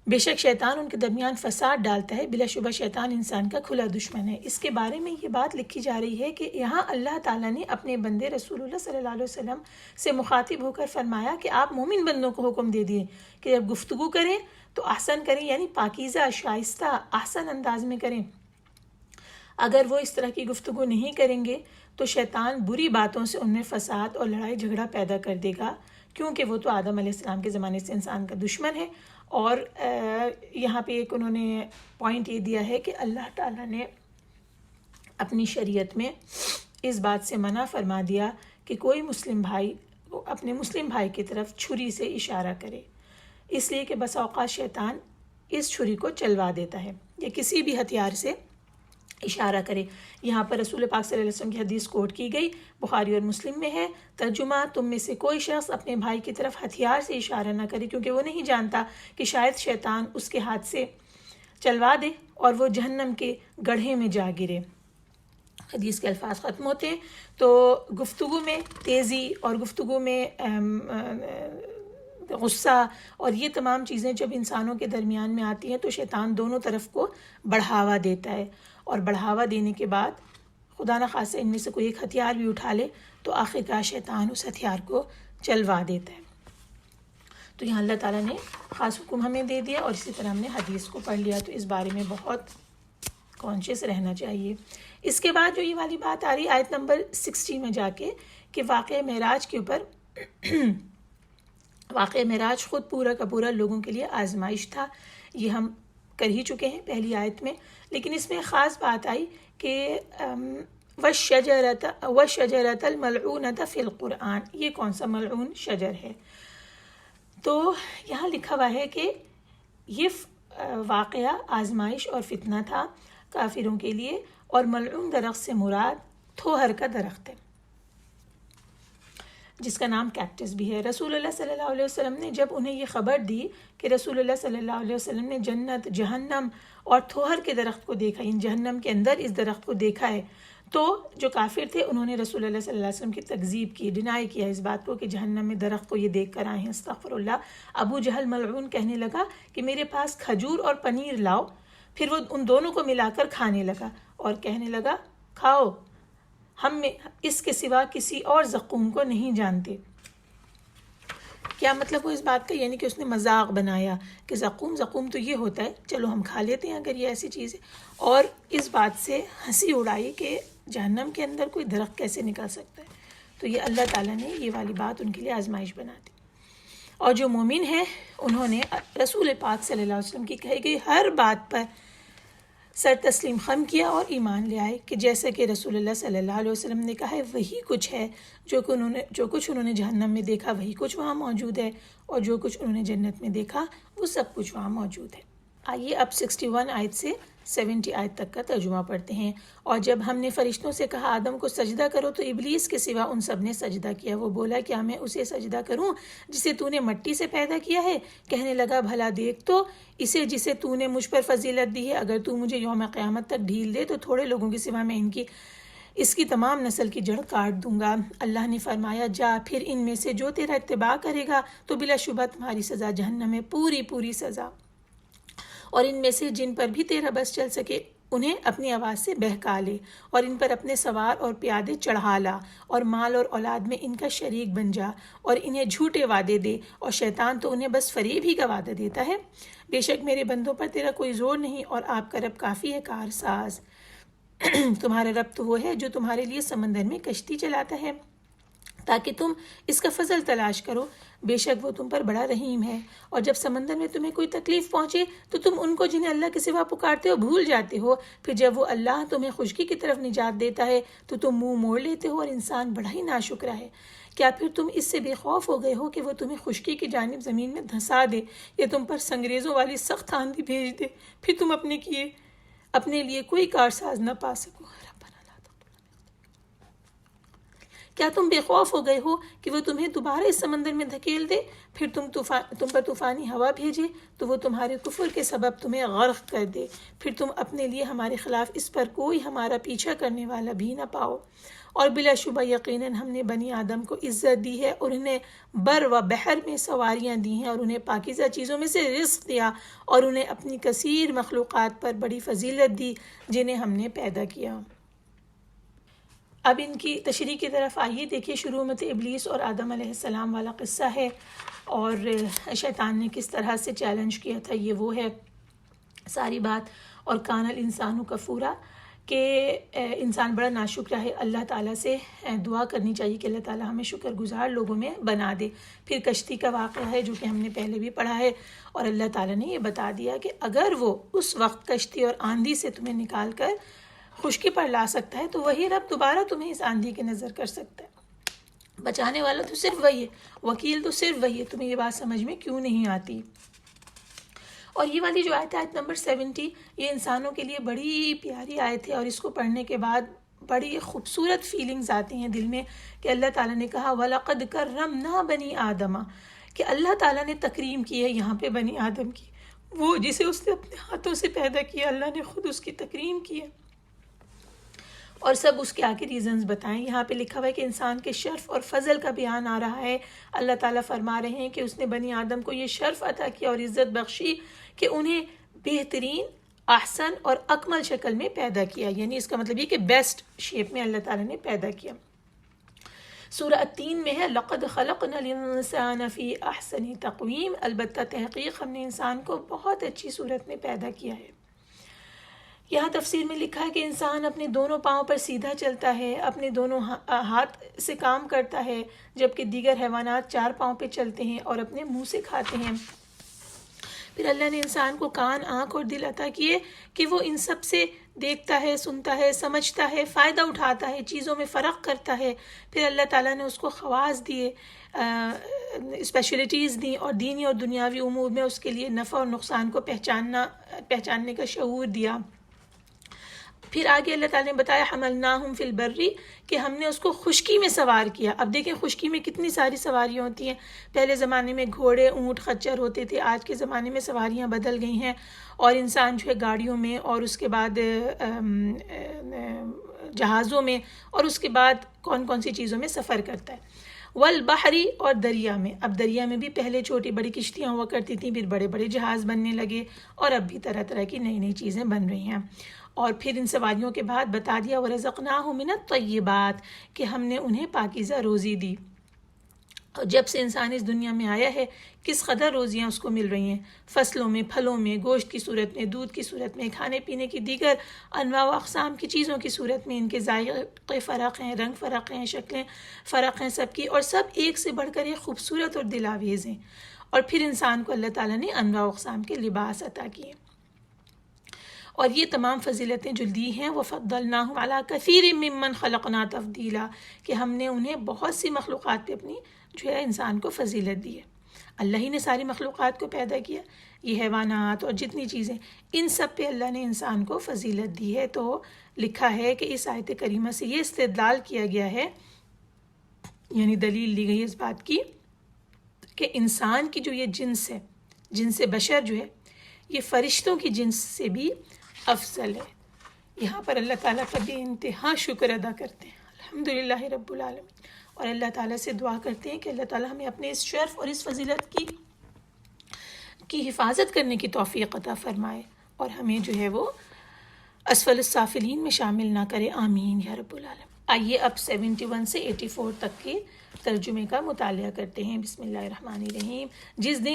[SPEAKER 2] بے شک شیطان ان کے درمیان فساد ڈالتا ہے، بلا شبہ شیطان انسان کا کھلا دشمن ہے۔ اس کے بارے میں یہ بات لکھی جا رہی ہے کہ یہاں اللہ تعالیٰ نے اپنے بندے رسول اللہ صلی اللہ علیہ وسلم سے مخاطب ہو کر فرمایا کہ آپ مومن بندوں کو حکم دے دیے کہ جب گفتگو کریں تو احسن کریں، یعنی پاکیزہ شائستہ احسن انداز میں کریں۔ اگر وہ اس طرح کی گفتگو نہیں کریں گے تو شیطان بری باتوں سے ان میں فساد اور لڑائی جھگڑا پیدا کر دے گا، کیونکہ وہ تو آدم علیہ السلام کے زمانے سے انسان کا دشمن ہے۔ اور یہاں پہ ایک انہوں نے پوائنٹ یہ دیا ہے کہ اللہ تعالیٰ نے اپنی شریعت میں اس بات سے منع فرما دیا کہ کوئی مسلم بھائی اپنے مسلم بھائی کی طرف چھری سے اشارہ کرے، اس لیے کہ بس اوقات شیطان اس چھری کو چلوا دیتا ہے یا کسی بھی ہتھیار سے اشارہ کرے۔ یہاں پر رسول پاک صلی اللہ علیہ وسلم کی حدیث کوٹ کی گئی، بخاری اور مسلم میں ہے۔ ترجمہ: تم میں سے کوئی شخص اپنے بھائی کی طرف ہتھیار سے اشارہ نہ کرے، کیونکہ وہ نہیں جانتا کہ شاید شیطان اس کے ہاتھ سے چلوا دے اور وہ جہنم کے گڑھے میں جا گرے۔ حدیث کے الفاظ ختم ہوتے ہیں۔ تو گفتگو میں تیزی اور گفتگو میں غصہ اور یہ تمام چیزیں جب انسانوں کے درمیان میں آتی ہیں تو شیطان دونوں طرف کو بڑھاوا دیتا ہے، اور بڑھاوا دینے کے بعد خدا نخواستہ ان میں سے کوئی ایک ہتھیار بھی اٹھا لے تو آخرکار شیطان اس ہتھیار کو چلوا دیتا ہے۔ تو یہاں اللہ تعالیٰ نے خاص حکم ہمیں دے دیا، اور اسی طرح ہم نے حدیث کو پڑھ لیا، تو اس بارے میں بہت کانشیس رہنا چاہیے۔ اس کے بعد جو یہ والی بات آ رہی آیت نمبر 60 میں جا کے کہ واقعہ معراج کے اوپر واقعہ معراج خود پورا کا پورا لوگوں کے لیے آزمائش تھا، یہ ہم کر ہی چکے ہیں پہلی آیت میں، لیکن اس میں خاص بات آئی کہ وَالشَّجَرَةَ الْمَلْعُونَةَ فِي الْقُرْآنِ، یہ کون سا ملعون شجر ہے؟ تو یہاں لکھا ہوا ہے کہ یہ واقعہ آزمائش اور فتنہ تھا کافروں کے لیے، اور ملعون درخت سے مراد تھوہر کا درخت ہے جس کا نام کیکٹس بھی ہے۔ رسول اللہ صلی اللہ علیہ وسلم نے جب انہیں یہ خبر دی کہ رسول اللہ صلی اللہ علیہ وسلم نے جنت، جہنم اور تھوہر کے درخت کو دیکھا، ان جہنم کے اندر اس درخت کو دیکھا ہے، تو جو کافر تھے انہوں نے رسول اللہ صلی اللہ علیہ وسلم کی تکذیب کی، ڈینائی کیا اس بات کو کہ جہنم میں درخت کو یہ دیکھ کر آئے ہیں، استغفر اللہ۔ ابو جہل ملعون کہنے لگا کہ میرے پاس کھجور اور پنیر لاؤ، پھر وہ ان دونوں کو ملا کر کھانے لگا اور کہنے لگا کھاؤ، ہم اس کے سوا کسی اور زقوم کو نہیں جانتے۔ کیا مطلب ہو اس بات کا؟ یعنی کہ اس نے مذاق بنایا کہ زقوم تو یہ ہوتا ہے، چلو ہم کھا لیتے ہیں اگر یہ ایسی چیز ہے، اور اس بات سے ہنسی اڑائی کہ جہنم کے اندر کوئی درخت کیسے نکل سکتا ہے۔ تو یہ اللہ تعالیٰ نے یہ والی بات ان کے لیے آزمائش بنا دی، اور جو مومن ہیں انہوں نے رسول پاک صلی اللہ علیہ وسلم کی کہی گئی ہر بات پر سر تسلیم خم کیا اور ایمان لے آئے، کہ جیسا کہ رسول اللہ صلی اللہ علیہ وسلم نے کہا ہے وہی کچھ ہے جو کچھ انہوں نے جہنم میں دیکھا وہی کچھ وہاں موجود ہے، اور جو کچھ انہوں نے جنت میں دیکھا وہ سب کچھ وہاں موجود ہے۔ آئیے اب 61 آیت سے 70 آیت تک کا ترجمہ پڑھتے ہیں۔ اور جب ہم نے فرشتوں سے کہا آدم کو سجدہ کرو تو ابلیس کے سوا ان سب نے سجدہ کیا۔ وہ بولا کیا میں اسے سجدہ کروں جسے تو نے مٹی سے پیدا کیا ہے؟ کہنے لگا بھلا دیکھ تو اسے جسے تو نے مجھ پر فضیلت دی ہے، اگر تو مجھے یوم قیامت تک ڈھیل دے تو تھوڑے لوگوں کے سوا میں اس کی تمام نسل کی جڑ کاٹ دوں گا۔ اللہ نے فرمایا جا پھر ان میں سے جو تیرا اتباع کرے گا تو بلا شبہ تمہاری سزا جہنم ہے، پوری پوری سزا، اور ان میں سے جن پر بھی تیرا بس چل سکے انہیں اپنی آواز سے بہکا لے، اور ان پر اپنے سوار اور پیادے چڑھا لا، اور مال اور اولاد میں ان کا شریک بن جا، اور انہیں جھوٹے وعدے دے، اور شیطان تو انہیں بس فریب ہی کا وعدہ دیتا ہے۔ بے شک میرے بندوں پر تیرا کوئی زور نہیں، اور آپ کا رب کافی ہے کارساز۔ تمہارا رب تو وہ ہے جو تمہارے لیے سمندر میں کشتی چلاتا ہے تاکہ تم اس کا فضل تلاش کرو، بے شک وہ تم پر بڑا رحیم ہے۔ اور جب سمندر میں تمہیں کوئی تکلیف پہنچے تو تم ان کو جنہیں اللہ کے سوا پکارتے ہو بھول جاتے ہو، پھر جب وہ اللہ تمہیں خشکی کی طرف نجات دیتا ہے تو تم منہ موڑ لیتے ہو، اور انسان بڑا ہی ناشکرا ہے۔ کیا پھر تم اس سے بے خوف ہو گئے ہو کہ وہ تمہیں خشکی کی جانب زمین میں دھنسا دے یا تم پر سنگریزوں والی سخت آندھی بھیج دے، پھر تم اپنے لیے کوئی کارساز نہ پا سکو؟ کیا تم بے خوف ہو گئے ہو کہ وہ تمہیں دوبارہ اس سمندر میں دھکیل دے، پھر تم پر طوفانی ہوا بھیجے تو وہ تمہارے کفر کے سبب تمہیں غرق کر دے، پھر تم اپنے لیے ہمارے خلاف اس پر کوئی ہمارا پیچھا کرنے والا بھی نہ پاؤ۔ اور بلا شبہ یقیناً ہم نے بنی آدم کو عزت دی ہے، اور انہیں بر و بحر میں سواریاں دی ہیں، اور انہیں پاکیزہ چیزوں میں سے رزق دیا، اور انہیں اپنی کثیر مخلوقات پر بڑی فضیلت دی جنہیں ہم نے پیدا کیا۔ اب ان کی تشریح کی طرف آئیے۔ دیکھیے شروع میں تو ابلیس اور آدم علیہ السلام والا قصہ ہے، اور شیطان نے کس طرح سے چیلنج کیا تھا، یہ وہ ہے ساری بات۔ اور کان الانسان کفورا، کہ انسان بڑا ناشکرا ہے۔ اللہ تعالیٰ سے دعا کرنی چاہیے کہ اللہ تعالیٰ ہمیں شکر گزار لوگوں میں بنا دے۔ پھر کشتی کا واقعہ ہے جو کہ ہم نے پہلے بھی پڑھا ہے، اور اللہ تعالیٰ نے یہ بتا دیا کہ اگر وہ اس وقت کشتی اور آندھی سے تمہیں نکال کر خشکی پر لا سکتا ہے تو وہی رب دوبارہ تمہیں اس آندھی کی نظر کر سکتا ہے۔ بچانے والا تو صرف وہی ہے، وکیل تو صرف وہی ہے۔ تمہیں یہ بات سمجھ میں کیوں نہیں آتی؟ اور یہ والی جو آیت ہے، آیت نمبر 70، یہ انسانوں کے لیے بڑی پیاری آیت ہے، اور اس کو پڑھنے کے بعد بڑی خوبصورت فیلنگز آتی ہیں دل میں کہ اللہ تعالیٰ نے کہا وَلَقَدْ كَرَّمْنَا بَنِي آدَمَ، کہ اللہ تعالیٰ نے تکریم کی ہے یہاں پہ بنی آدم کی، وہ جسے اس نے اپنے ہاتھوں سے پیدا کیا، اللہ نے خود اس کی تکریم کی ہے، اور سب اس کے آگے ریزنز بتائیں۔ یہاں پہ لکھا ہوا ہے کہ انسان کے شرف اور فضل کا بیان آ رہا ہے۔ اللہ تعالیٰ فرما رہے ہیں کہ اس نے بنی آدم کو یہ شرف عطا کیا اور عزت بخشی کہ انہیں بہترین، احسن اور اکمل شکل میں پیدا کیا، یعنی اس کا مطلب یہ کہ بیسٹ شیپ میں اللہ تعالیٰ نے پیدا کیا۔ سورہ 3 میں ہے لَقَدْ خَلَقْنَا الْإِنسَانَ فِي أَحْسَنِ تَقْوِيمٍ، البتہ تحقیق ہم نے انسان کو بہت اچھی صورت میں پیدا کیا ہے۔ یہاں تفسیر میں لکھا ہے کہ انسان اپنے دونوں پاؤں پر سیدھا چلتا ہے، اپنے دونوں ہاتھ سے کام کرتا ہے، جبکہ دیگر حیوانات 4 پاؤں پہ چلتے ہیں اور اپنے منہ سے کھاتے ہیں۔ پھر اللہ نے انسان کو کان، آنکھ اور دل عطا کیے کہ وہ ان سب سے دیکھتا ہے، سنتا ہے، سمجھتا ہے، فائدہ اٹھاتا ہے، چیزوں میں فرق کرتا ہے۔ پھر اللہ تعالیٰ نے اس کو خواص دیے، اسپیشلٹیز دیں، اور دینی اور دنیاوی امور میں اس کے لیے نفع اور نقصان کو پہچاننے کا شعور دیا۔ پھر آگے اللہ تعالیٰ نے بتایا حملناہم فی البر، کہ ہم نے اس کو خشکی میں سوار کیا۔ اب دیکھیں خشکی میں کتنی ساری سواریاں ہوتی ہیں۔ پہلے زمانے میں گھوڑے، اونٹ، خچر ہوتے تھے، آج کے زمانے میں سواریاں بدل گئی ہیں، اور انسان جو ہے گاڑیوں میں، اور اس کے بعد جہازوں میں، اور اس کے بعد کون کون سی چیزوں میں سفر کرتا ہے۔ والبحری، اور دریا میں۔ اب دریا میں بھی پہلے چھوٹی بڑی کشتیاں ہوا کرتی تھیں، پھر بڑے بڑے جہاز بننے لگے، اور اب بھی طرح طرح کی نئی نئی چیزیں بن رہی ہیں۔ اور پھر ان سواریوں کے بعد بتا دیا وَرَزَقْنَاهُ مِنَ الطَّيِّبَاتِ، کہ ہم نے انہیں پاکیزہ روزی دی۔ اور جب سے انسان اس دنیا میں آیا ہے کس قدر روزیاں اس کو مل رہی ہیں، فصلوں میں، پھلوں میں، گوشت کی صورت میں، دودھ کی صورت میں، کھانے پینے کی دیگر انواع و اقسام کی چیزوں کی صورت میں۔ ان کے ذائقے فرق ہیں، رنگ فرق ہیں، شکلیں فرق ہیں سب کی، اور سب ایک سے بڑھ کر ایک خوبصورت اور دلاویز ہیں۔ اور پھر انسان کو اللہ تعالیٰ نے انواع و اقسام کے لباس عطا کیے، اور یہ تمام فضیلتیں جو دی ہیں وہ فضلناہم علی کثیر ممن خلقنا تفضیلا، کہ ہم نے انہیں بہت سی مخلوقات پہ اپنی جو ہے انسان کو فضیلت دی ہے۔ اللہ ہی نے ساری مخلوقات کو پیدا کیا، یہ حیوانات اور جتنی چیزیں، ان سب پہ اللہ نے انسان کو فضیلت دی ہے۔ تو لکھا ہے کہ اس آیت کریمہ سے یہ استدلال کیا گیا ہے، یعنی دلیل دی گئی اس بات کی کہ انسان کی جو یہ جنس ہے، جنس بشر جو ہے، یہ فرشتوں کی جنس سے بھی افضل ہے۔ یہاں پر اللہ تعالیٰ کا بے انتہا شکر ادا کرتے ہیں، الحمدللہ رب العالمین، اور اللہ تعالیٰ سے دعا کرتے ہیں کہ اللہ تعالیٰ ہمیں اپنے اس شرف اور اس فضیلت کی حفاظت کرنے کی توفیق عطا فرمائے، اور ہمیں جو ہے وہ اسفل السافلین میں شامل نہ کرے، آمین یا رب العالمین۔ آئیے اب 71 سے 84 تک کے ترجمے کا مطالعہ کرتے ہیں۔ بسم اللہ الرحمن الرحیم۔ جس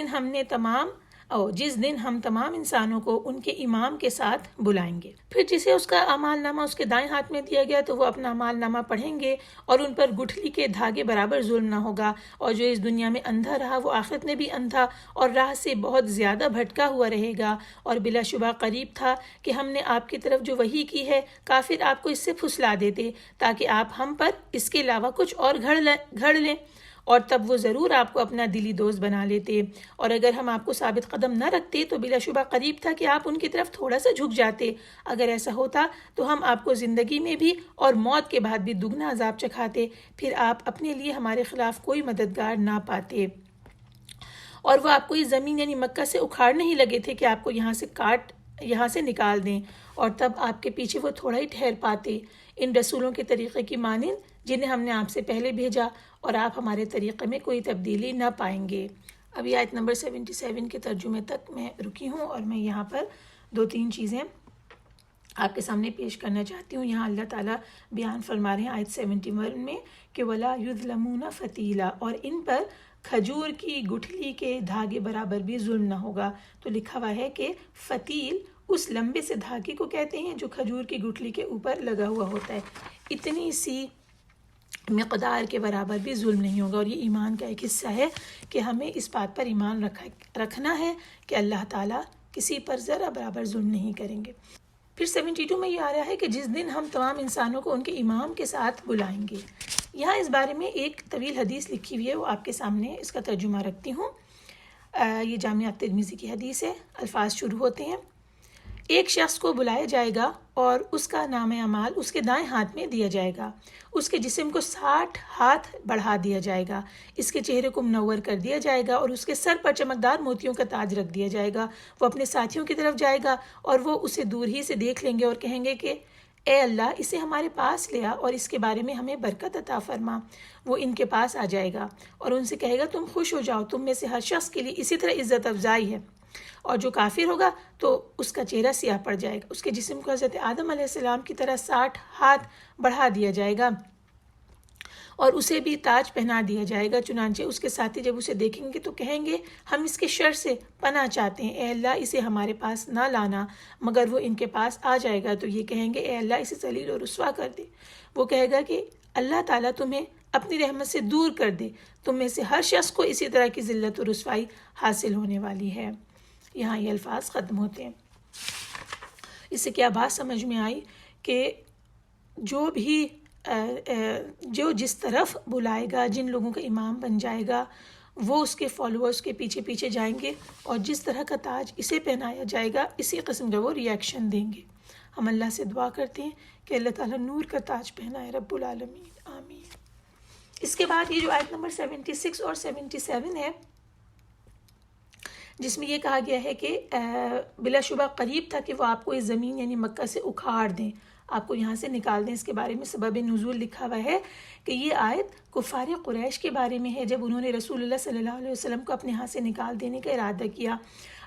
[SPEAKER 2] دن ہم تمام انسانوں کو ان کے امام کے ساتھ بلائیں گے، پھر جسے اس کا اعمال نامہ اس کے دائیں ہاتھ میں دیا گیا تو وہ اپنا اعمال نامہ پڑھیں گے، اور ان پر گٹھلی کے دھاگے برابر ظلم نہ ہوگا، اور جو اس دنیا میں اندھا رہا وہ آخرت میں بھی اندھا اور راہ سے بہت زیادہ بھٹکا ہوا رہے گا۔ اور بلا شبہ قریب تھا کہ ہم نے آپ کی طرف جو وحی کی ہے کافر آپ کو اس سے پھسلا دیتے تاکہ آپ ہم پر اس کے علاوہ کچھ اور گھڑ لیں، اور تب وہ ضرور آپ کو اپنا دلی دوست بنا لیتے، اور اگر ہم آپ کو ثابت قدم نہ رکھتے تو بلا شبہ قریب تھا کہ آپ ان کی طرف تھوڑا سا جھک جاتے۔ اگر ایسا ہوتا تو ہم آپ کو زندگی میں بھی اور موت کے بعد بھی دگنا عذاب چکھاتے، پھر آپ اپنے لیے ہمارے خلاف کوئی مددگار نہ پاتے۔ اور وہ آپ کو یہ زمین یعنی مکہ سے اکھاڑنے ہی لگے تھے کہ آپ کو یہاں سے نکال دیں، اور تب آپ کے پیچھے وہ تھوڑا ہی ٹھہر پاتے ان رسولوں کے طریقے کی مانند جنہیں ہم نے آپ سے پہلے بھیجا، اور آپ ہمارے طریقے میں کوئی تبدیلی نہ پائیں گے۔ ابھی آیت نمبر 77 کے ترجمے تک میں رکی ہوں، اور میں یہاں پر 2-3 چیزیں آپ کے سامنے پیش کرنا چاہتی ہوں۔ یہاں اللہ تعالیٰ بیان فرما رہے ہیں آیت 71 میں کہ وَلَا يُظْلَمُونَ فَتِيلًا، اور ان پر کھجور کی گٹھلی کے دھاگے برابر بھی ظلم نہ ہوگا۔ تو لکھا ہوا ہے کہ فتیل اس لمبے سے دھاگے کو کہتے ہیں جو کھجور کی گٹھلی کے اوپر لگا ہوا ہوتا ہے، اتنی سی مقدار کے برابر بھی ظلم نہیں ہوگا۔ اور یہ ایمان کا ایک حصہ ہے کہ ہمیں اس بات پر ایمان رکھنا ہے کہ اللہ تعالیٰ کسی پر ذرا برابر ظلم نہیں کریں گے۔ پھر 72 میں یہ آ رہا ہے کہ جس دن ہم تمام انسانوں کو ان کے امام کے ساتھ بلائیں گے۔ یہاں اس بارے میں ایک طویل حدیث لکھی ہوئی ہے، وہ آپ کے سامنے اس کا ترجمہ رکھتی ہوں۔ یہ جامعہ ترمذی کی حدیث ہے۔ الفاظ شروع ہوتے ہیں: ایک شخص کو بلایا جائے گا اور اس کا نام اعمال اس کے دائیں ہاتھ میں دیا جائے گا، اس کے جسم کو 60 ہاتھ بڑھا دیا جائے گا، اس کے چہرے کو منور کر دیا جائے گا، اور اس کے سر پر چمکدار موتیوں کا تاج رکھ دیا جائے گا۔ وہ اپنے ساتھیوں کی طرف جائے گا اور وہ اسے دور ہی سے دیکھ لیں گے اور کہیں گے کہ اے اللہ، اسے ہمارے پاس لیا اور اس کے بارے میں ہمیں برکت عطا فرما۔ وہ ان کے پاس آ جائے گا اور ان سے کہے گا تم خوش ہو جاؤ، تم میں سے ہر شخص کے لیے اسی طرح عزت افزائی ہے، اور جو کافر ہوگا تو اس کا چہرہ سیاہ پڑ جائے گا۔ اس کے جسم کو حضرت آدم علیہ السلام کی طرح 60 ہاتھ بڑھا دیا جائے گا اور اسے بھی تاج پہنا دیا جائے گا۔ چنانچہ اس کے ساتھی جب اسے دیکھیں گے تو کہیں گے ہم اس کے شر سے پناہ چاہتے ہیں، اے اللہ اسے ہمارے پاس نہ لانا۔ مگر وہ ان کے پاس آ جائے گا تو یہ کہیں گے اے اللہ اسے ذلیل و رسوا کر دے۔ وہ کہے گا کہ اللہ تعالیٰ تمہیں اپنی رحمت سے دور کر دے، تم میں سے ہر شخص کو اسی طرح کی ذلت و رسوائی حاصل ہونے والی ہے۔ یہاں یہ الفاظ ختم ہوتے ہیں۔ اس سے کیا بات سمجھ میں آئی کہ جو جس طرف بلائے گا، جن لوگوں کا امام بن جائے گا، وہ اس کے فالوورز کے پیچھے پیچھے جائیں گے، اور جس طرح کا تاج اسے پہنایا جائے گا اسی قسم کا وہ ریاکشن دیں گے۔ ہم اللہ سے دعا کرتے ہیں کہ اللہ تعالیٰ نور کا تاج پہنائے رب العالمین، آمین۔ اس کے بعد یہ جو آیت نمبر 76 اور 77 ہے، جس میں یہ کہا گیا ہے کہ بلا شبہ قریب تھا کہ وہ آپ کو اس زمین یعنی مکہ سے اکھاڑ دیں، آپ کو یہاں سے نکال دیں۔ اس کے بارے میں سبب نزول لکھا ہوا ہے کہ یہ آیت کفار قریش کے بارے میں ہے، جب انہوں نے رسول اللہ صلی اللہ علیہ وسلم کو اپنے ہاں سے نکال دینے کا ارادہ کیا۔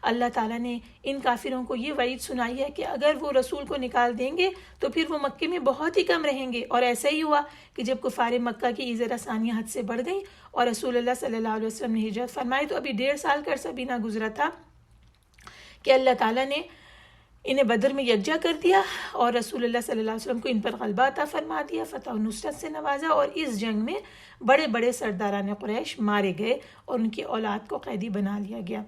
[SPEAKER 2] اللہ تعالیٰ نے ان کافروں کو یہ وعید سنائی ہے کہ اگر وہ رسول کو نکال دیں گے تو پھر وہ مکے میں بہت ہی کم رہیں گے، اور ایسا ہی ہوا کہ جب کفار مکہ کی ایزر آسانیاں حد سے بڑھ گئیں اور رسول اللہ صلی اللہ علیہ وسلم نے ہجرت فرمائی تو ابھی 1.5 سال کا عرصہ بھی نہ گزرا تھا کہ اللہ تعالیٰ نے انہیں بدر میں یکجا کر دیا اور رسول اللہ صلی اللہ علیہ وسلم کو ان پر غلبہ عطا فرما دیا، فتح و نصرت سے نوازا، اور اس جنگ میں بڑے بڑے سرداران قریش مارے گئے اور ان کی اولاد کو قیدی بنا لیا گیا۔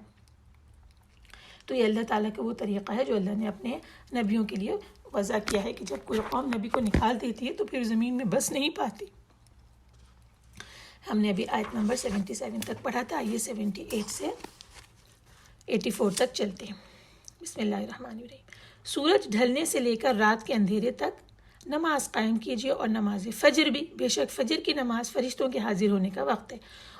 [SPEAKER 2] تو یہ اللہ تعالیٰ کا وہ طریقہ ہے جو اللہ نے اپنے نبیوں کے لیے وضع کیا ہے کہ جب کوئی قوم نبی کو نکال دیتی ہے تو پھر زمین میں بس نہیں پاتی۔ ہم نے ابھی آیت نمبر 77 تک پڑھا تھا، آئیے 78 سے 84 تک چلتے ہیں۔ بسم اللہ الرحمن الرحیم۔ سورج ڈھلنے سے لے کر رات کے اندھیرے تک نماز قائم کیجیے، اور نماز فجر بھی، بے شک فجر کی نماز فرشتوں کے حاضر ہونے کا وقت ہے،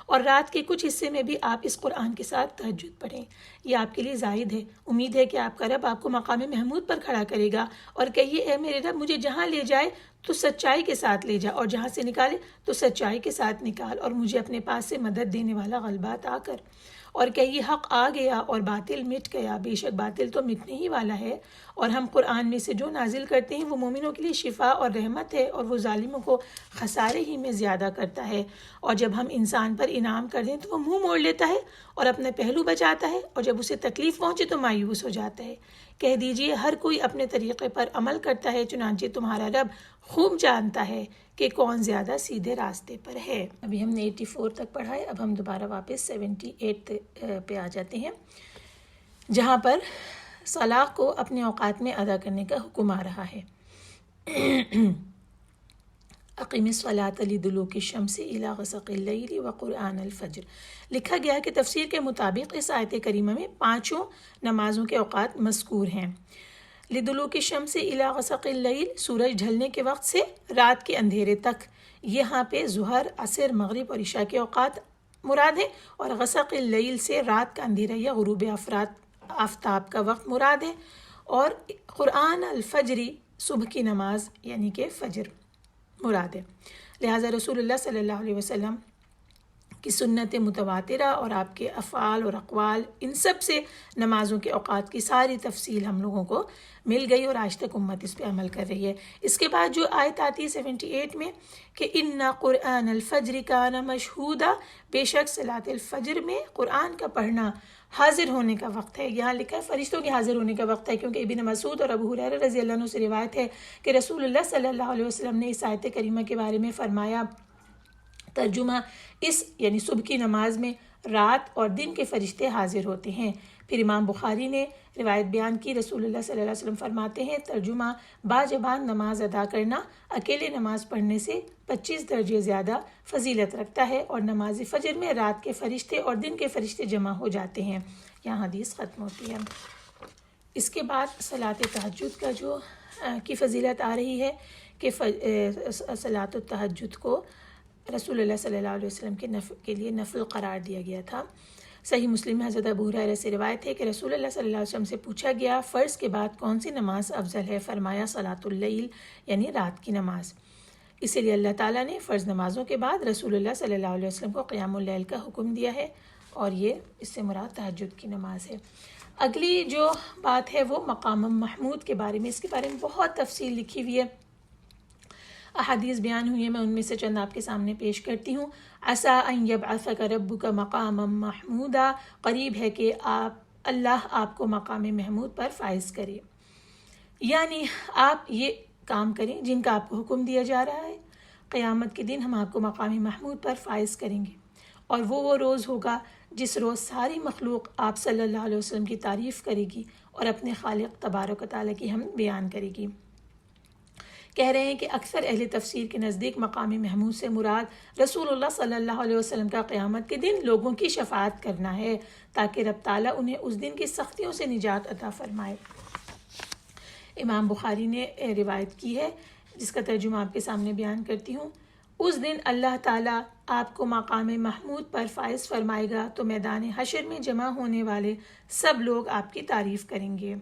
[SPEAKER 2] اور رات کے کچھ حصے میں بھی آپ اس قرآن کے ساتھ تہجد پڑھیں، یہ آپ کے لیے زائد ہے۔ امید ہے کہ آپ کا رب آپ کو مقام محمود پر کھڑا کرے گا، اور کہیے اے میرے رب مجھے جہاں لے جائے تو سچائی کے ساتھ لے جا، اور جہاں سے نکالے تو سچائی کے ساتھ نکال، اور مجھے اپنے پاس سے مدد دینے والا غلبہ عطا کر۔ اور کہیے حق آ گیا اور باطل مٹ گیا، بے شک باطل تو مٹنے ہی والا ہے، اور ہم قرآن میں سے جو نازل کرتے ہیں وہ مومنوں کے لیے شفا اور رحمت ہے، اور وہ ظالموں کو خسارے ہی میں زیادہ کرتا ہے۔ اور جب ہم انسان پر انعام کر دیں تو وہ منہ موڑ لیتا ہے اور اپنے پہلو بچاتا ہے، اور جب اسے تکلیف پہنچے تو مایوس ہو جاتا ہے۔ کہہ دیجئے ہر کوئی اپنے طریقے پر عمل کرتا ہے، چنانچہ تمہارا رب خوب جانتا ہے کہ کون زیادہ سیدھے راستے پر ہے۔ ابھی ہم نے 84 تک پڑھا ہے، اب ہم دوبارہ واپس 78 پہ آ جاتے ہیں، جہاں پر صلاح کو اپنے اوقات میں ادا کرنے کا حکم آ رہا ہے۔ اقیم الصلاۃ لدلوک الشمس الی غسق اللیل وقرآن الفجر۔ لکھا گیا کہ تفسیر کے مطابق اس آیت کریمہ میں 5 نمازوں کے اوقات مذکور ہیں۔ لدلوک الشمس الی غسق اللیل، سورج ڈھلنے کے وقت سے رات کے اندھیرے تک، یہاں پہ ظہر، عصر، مغرب اور عشاء کے اوقات مراد ہے، اور غسق اللیل سے رات کا اندھیرا یا غروب آفتاب کا وقت مراد ہے، اور قرآن الفجری صبح کی نماز یعنی کہ فجر مراد ہے۔ لہٰذا رسول اللہ صلی اللہ علیہ وسلم کی سنت متواترہ اور آپ کے افعال اور اقوال، ان سب سے نمازوں کے اوقات کی ساری تفصیل ہم لوگوں کو مل گئی، اور آج تک امت اس پہ عمل کر رہی ہے۔ اس کے بعد جو آیت آتی ہے 78 میں کہ اِنَّ قُرْآنَ الْفَجْرِ كَانَ مَشْهُودًا، بے شک صلاۃ الفجر میں قرآن کا پڑھنا حاضر ہونے کا وقت ہے۔ یہاں لکھا ہے فرشتوں کے حاضر ہونے کا وقت ہے، کیونکہ ابن مسعود اور ابو ہریرہ رضی اللہ عنہ سے روایت ہے کہ رسول اللہ صلی اللہ علیہ وسلم نے اس آیت کریمہ کے بارے میں فرمایا، ترجمہ اس یعنی صبح کی نماز میں رات اور دن کے فرشتے حاضر ہوتے ہیں۔ پھر امام بخاری نے روایت بیان کی، رسول اللہ صلی اللہ علیہ وسلم فرماتے ہیں، ترجمہ باجبان نماز ادا کرنا اکیلے نماز پڑھنے سے 25 درجے زیادہ فضیلت رکھتا ہے، اور نماز فجر میں رات کے فرشتے اور دن کے فرشتے جمع ہو جاتے ہیں۔ یہاں حدیث ختم ہوتی ہے۔ اس کے بعد صلاۃ تہجد کا جو کی فضیلت آ رہی ہے کہ صلاۃ التہجد کو رسول اللہ صلی اللہ علیہ وسلم کے لیے نفل قرار دیا گیا تھا۔ صحیح مسلم میں حضرت ابو ہریرہ سے روایت ہے کہ رسول اللہ صلی اللہ علیہ وسلم سے پوچھا گیا فرض کے بعد کون سی نماز افضل ہے؟ فرمایا صلاۃ اللیل یعنی رات کی نماز۔ اسی لیے اللہ تعالیٰ نے فرض نمازوں کے بعد رسول اللہ صلی اللہ علیہ وسلم کو قیام اللیل کا حکم دیا ہے، اور یہ اس سے مراد تہجد کی نماز ہے۔ اگلی جو بات ہے وہ مقام محمود کے بارے میں، اس کے بارے میں بہت تفصیل لکھی ہوئی ہے، احادیث بیان ہوئی ہیں، میں ان میں سے چند آپ کے سامنے پیش کرتی ہوں۔ عسیٰ ان یبعثک ربک مقاما محمودا، قریب ہے کہ اللہ آپ کو مقام محمود پر فائز کرے، یعنی آپ یہ کام کریں جن کا آپ کو حکم دیا جا رہا ہے۔ قیامت کے دن ہم آپ کو مقام محمود پر فائز کریں گے، اور وہ روز ہوگا جس روز ساری مخلوق آپ صلی اللہ علیہ وسلم کی تعریف کرے گی اور اپنے خالق تبارک و تعالیٰ کی حمد بیان کرے گی۔ کہہ رہے ہیں کہ اکثر اہل تفسیر کے نزدیک مقام محمود سے مراد رسول اللہ صلی اللہ علیہ وسلم کا قیامت کے دن لوگوں کی شفاعت کرنا ہے، تاکہ رب تعالیٰ انہیں اس دن کی سختیوں سے نجات عطا فرمائے۔ امام بخاری نے روایت کی ہے، جس کا ترجمہ آپ کے سامنے بیان کرتی ہوں۔ اس دن اللہ تعالیٰ آپ کو مقام محمود پر فائز فرمائے گا تو میدان حشر میں جمع ہونے والے سب لوگ آپ کی تعریف کریں گے۔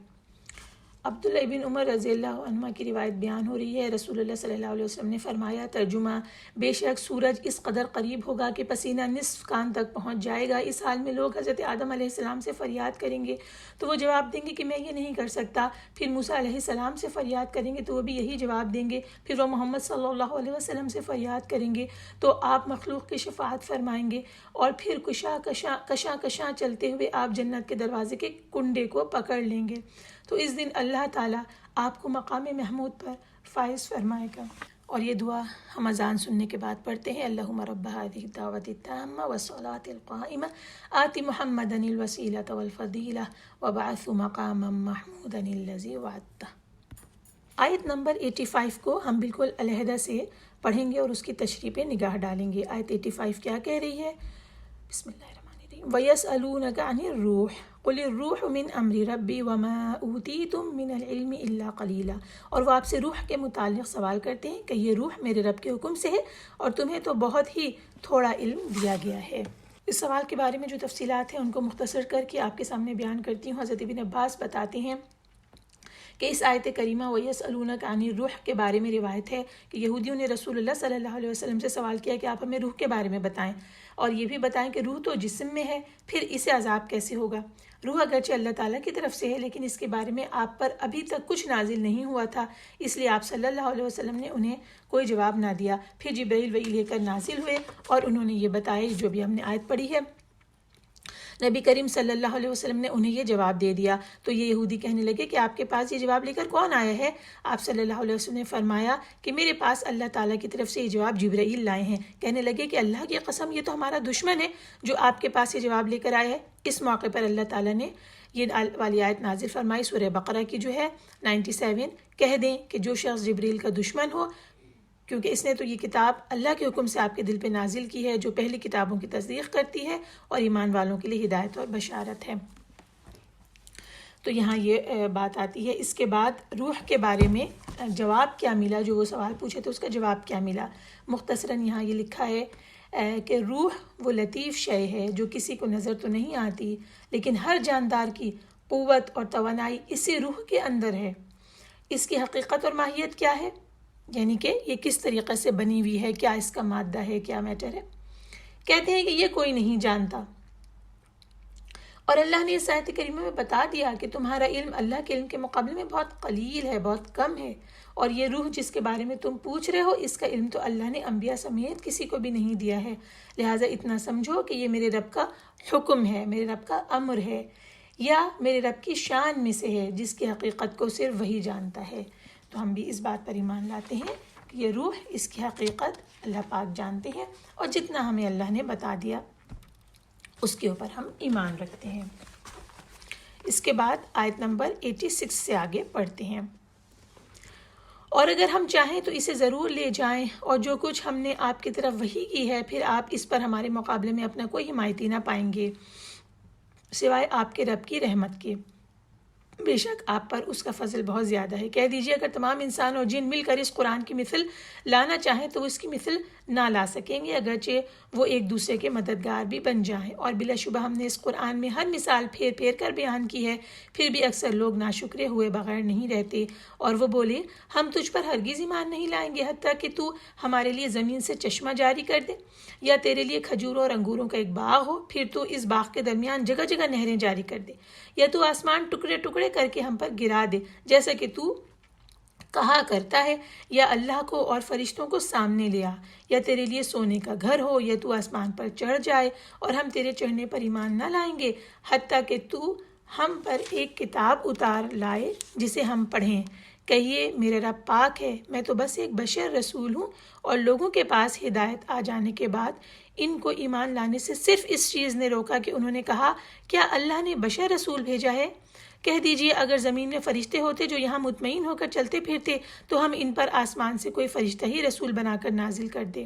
[SPEAKER 2] عبداللہ ابن عمر رضی اللہ عنہ کی روایت بیان ہو رہی ہے، رسول اللہ صلی اللہ علیہ وسلم نے فرمایا، ترجمہ بے شک سورج اس قدر قریب ہوگا کہ پسینہ نصف کان تک پہنچ جائے گا۔ اس حال میں لوگ حضرت آدم علیہ السلام سے فریاد کریں گے تو وہ جواب دیں گے کہ میں یہ نہیں کر سکتا۔ پھر موسیٰ علیہ السلام سے فریاد کریں گے تو وہ بھی یہی جواب دیں گے۔ پھر وہ محمد صلی اللہ علیہ وسلم سے فریاد کریں گے تو آپ مخلوق کی شفاعت فرمائیں گے، اور پھر کشاں چلتے ہوئے آپ جنت کے دروازے کے کنڈے کو پکڑ لیں گے، تو اس دن اللہ تعالیٰ آپ کو مقام محمود پر فائز فرمائے گا۔ اور یہ دعا ہم اذان سننے کے بعد پڑھتے ہیں، اللہم رب هذه الدعوة التامة والصلاة القائمة آت محمدا الوسیلة والفضیلة وابعثه مقاما محمودا الذی وعدتہ۔ آیت نمبر 85 کو ہم بالکل علیحدہ سے پڑھیں گے اور اس کی تشریح پہ نگاہ ڈالیں گے۔ آیت 85 کیا کہہ رہی ہے؟ بسم اللہ الرحمن الرحیم۔ وَيَسْأَلُونَكَ عَنِ الرُّوحِ قُلِ الرُّوحُ مِنْ أَمْرِ رَبِّي وَمَا أُوتِيتُم مِّنَ الْعِلْمِ إِلَّا قَلِيلًا، اور وہ آپ سے روح کے متعلق سوال کرتے ہیں کہ یہ روح میرے رب کے حکم سے ہے، اور تمہیں تو بہت ہی تھوڑا علم دیا گیا ہے۔ اس سوال کے بارے میں جو تفصیلات ہیں ان کو مختصر کر کے آپ کے سامنے بیان کرتی ہوں۔ حضرت ابن عباس بتاتے ہیں کہ اس آیت کریمہ وَيَسْأَلُونَكَ عَنِ الرُّوحِ کے بارے میں روایت ہے کہ یہودیوں نے رسول اللہ صلی اللہ علیہ وسلم سے سوال کیا کہ آپ ہمیں روح کے بارے میں بتائیں، اور یہ بھی بتائیں کہ روح تو جسم میں ہے، پھر اسے عذاب کیسے ہوگا؟ روح اگرچہ اللہ تعالیٰ کی طرف سے ہے، لیکن اس کے بارے میں آپ پر ابھی تک کچھ نازل نہیں ہوا تھا، اس لیے آپ صلی اللہ علیہ وسلم نے انہیں کوئی جواب نہ دیا۔ پھر جبرائیل وحی لے کر نازل ہوئے اور انہوں نے یہ بتایا جو بھی ہم نے آیت پڑھی ہے۔ نبی کریم صلی اللہ علیہ وسلم نے انہیں یہ جواب دے دیا، تو یہ یہودی کہنے لگے کہ آپ کے پاس یہ جواب لے کر کون آیا ہے؟ آپ صلی اللہ علیہ وسلم نے فرمایا کہ میرے پاس اللہ تعالیٰ کی طرف سے یہ جواب جبرائیل لائے ہیں۔ کہنے لگے کہ اللہ کی قسم، یہ تو ہمارا دشمن ہے جو آپ کے پاس یہ جواب لے کر آیا ہے۔ اس موقع پر اللہ تعالیٰ نے یہ والی آیت نازل فرمائی، سورہ بقرہ کی جو ہے 97، کہہ دیں کہ جو شخص جبرائیل کا دشمن ہو، کیونکہ اس نے تو یہ کتاب اللہ کے حکم سے آپ کے دل پہ نازل کی ہے جو پہلی کتابوں کی تصدیق کرتی ہے اور ایمان والوں کے لیے ہدایت اور بشارت ہے۔ تو یہاں یہ بات آتی ہے۔ اس کے بعد روح کے بارے میں جواب کیا ملا، جو وہ سوال پوچھے تھے اس کا جواب کیا ملا؟ مختصراً یہاں یہ لکھا ہے کہ روح وہ لطیف شے ہے جو کسی کو نظر تو نہیں آتی، لیکن ہر جاندار کی قوت اور توانائی اسی روح کے اندر ہے۔ اس کی حقیقت اور ماہیت کیا ہے؟ یعنی کہ یہ کس طریقے سے بنی ہوئی ہے، کیا اس کا مادہ ہے، کیا میٹر ہے؟ کہتے ہیں کہ یہ کوئی نہیں جانتا، اور اللہ نے اس آیت کریمہ میں بتا دیا کہ تمہارا علم اللہ کے علم کے مقابلے میں بہت قلیل ہے، بہت کم ہے، اور یہ روح جس کے بارے میں تم پوچھ رہے ہو اس کا علم تو اللہ نے انبیاء سمیت کسی کو بھی نہیں دیا ہے، لہٰذا اتنا سمجھو کہ یہ میرے رب کا حکم ہے، میرے رب کا امر ہے، یا میرے رب کی شان میں سے ہے جس کی حقیقت کو صرف وہی جانتا ہے۔ تو ہم بھی اس بات پر ایمان لاتے ہیں کہ یہ روح، اس کی حقیقت اللہ پاک جانتے ہیں، اور جتنا ہمیں اللہ نے بتا دیا اس کے اوپر ہم ایمان رکھتے ہیں۔ اس کے بعد آیت نمبر 86 سے آگے پڑھتے ہیں۔ اور اگر ہم چاہیں تو اسے ضرور لے جائیں، اور جو کچھ ہم نے آپ کی طرف وحی کی ہے پھر آپ اس پر ہمارے مقابلے میں اپنا کوئی حمایتی نہ پائیں گے سوائے آپ کے رب کی رحمت کے، بے شک آپ پر اس کا فضل بہت زیادہ ہے۔ کہہ دیجئے اگر تمام انسان اور جن مل کر اس قرآن کی مثل لانا چاہیں تو اس کی مثل نہ لا سکیں گے، اگرچہ وہ ایک دوسرے کے مددگار بھی بن جائیں، اور بلا شبہ ہم نے اس قرآن میں ہر مثال پھیر پھیر کر بیان کی ہے، پھر بھی اکثر لوگ ناشکرے ہوئے بغیر نہیں رہتے، اور وہ بولے ہم تجھ پر ہرگز ایمان نہیں لائیں گے حتیٰ کہ تو ہمارے لیے زمین سے چشمہ جاری کر دے، یا تیرے لیے کھجوروں اور انگوروں کا ایک باغ ہو، پھر تو اس باغ کے درمیان جگہ جگہ نہریں جاری کر دے، یا تو آسمان ٹکڑے ٹکڑے کر کے ہم پر گرا دے جیسا کہ تو کہا کرتا ہے، یا اللہ کو اور فرشتوں کو سامنے لیا، یا تیرے لیے سونے کا گھر ہو، یا تو آسمان پر چڑھ جائے اور ہم تیرے چڑھنے پر ایمان نہ لائیں گے حتیٰ کہ تو ہم پر ایک کتاب اتار لائے جسے ہم پڑھیں۔ کہیے میرا رب پاک ہے، میں تو بس ایک بشر رسول ہوں، اور لوگوں کے پاس ہدایت آ جانے کے بعد ان کو ایمان لانے سے صرف اس چیز نے روکا کہ انہوں نے کہا کیا اللہ نے بشر رسول بھیجا ہے؟ کہہ دیجئے اگر زمین میں فرشتے ہوتے جو یہاں مطمئن ہو کر چلتے پھرتے تو ہم ان پر آسمان سے کوئی فرشتہ ہی رسول بنا کر نازل کرتے۔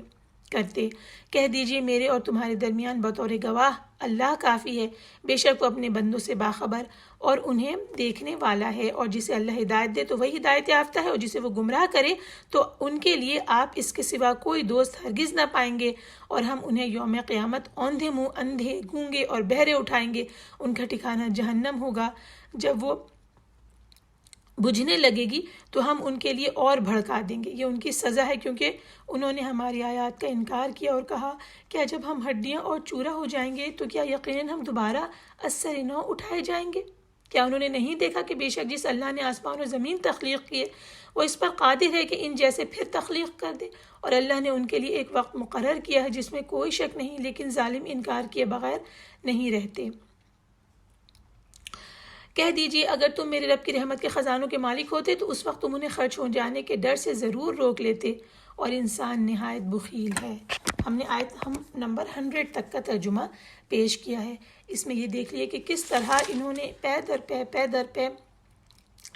[SPEAKER 2] کہہ دیجئے میرے اور تمہارے درمیان بطور گواہ اللہ کافی ہے، بے شک وہ اپنے بندوں سے باخبر اور انہیں دیکھنے والا ہے، اور جسے اللہ ہدایت دے تو وہی ہدایت یافتہ ہے، اور جسے وہ گمراہ کرے تو ان کے لیے آپ اس کے سوا کوئی دوست ہرگز نہ پائیں گے، اور ہم انہیں یوم قیامت اوندھے منہ اندھے گونگے اور بہرے اٹھائیں گے، ان کا ٹھکانہ جہنم ہوگا، جب وہ بجھنے لگے گی تو ہم ان کے لیے اور بھڑکا دیں گے، یہ ان کی سزا ہے کیونکہ انہوں نے ہماری آیات کا انکار کیا اور کہا کیا جب ہم ہڈیاں اور چورا ہو جائیں گے تو کیا یقیناً ہم دوبارہ ازسر نو اٹھائے جائیں گے؟ کیا انہوں نے نہیں دیکھا کہ بے شک جس اللہ نے آسمان اور زمین تخلیق کیے وہ اس پر قادر ہے کہ ان جیسے پھر تخلیق کر دے، اور اللہ نے ان کے لیے ایک وقت مقرر کیا ہے جس میں کوئی شک نہیں، لیکن ظالم انکار کیے بغیر نہیں رہتے۔ کہہ دیجئے اگر تم میرے رب کی رحمت کے خزانوں کے مالک ہوتے تو اس وقت تم انہیں خرچ ہو جانے کے ڈر سے ضرور روک لیتے، اور انسان نہایت بخیل ہے۔ ہم نے آیت نمبر 100 تک کا ترجمہ پیش کیا ہے۔ اس میں یہ دیکھ لیے کہ کس طرح انہوں نے پے در پے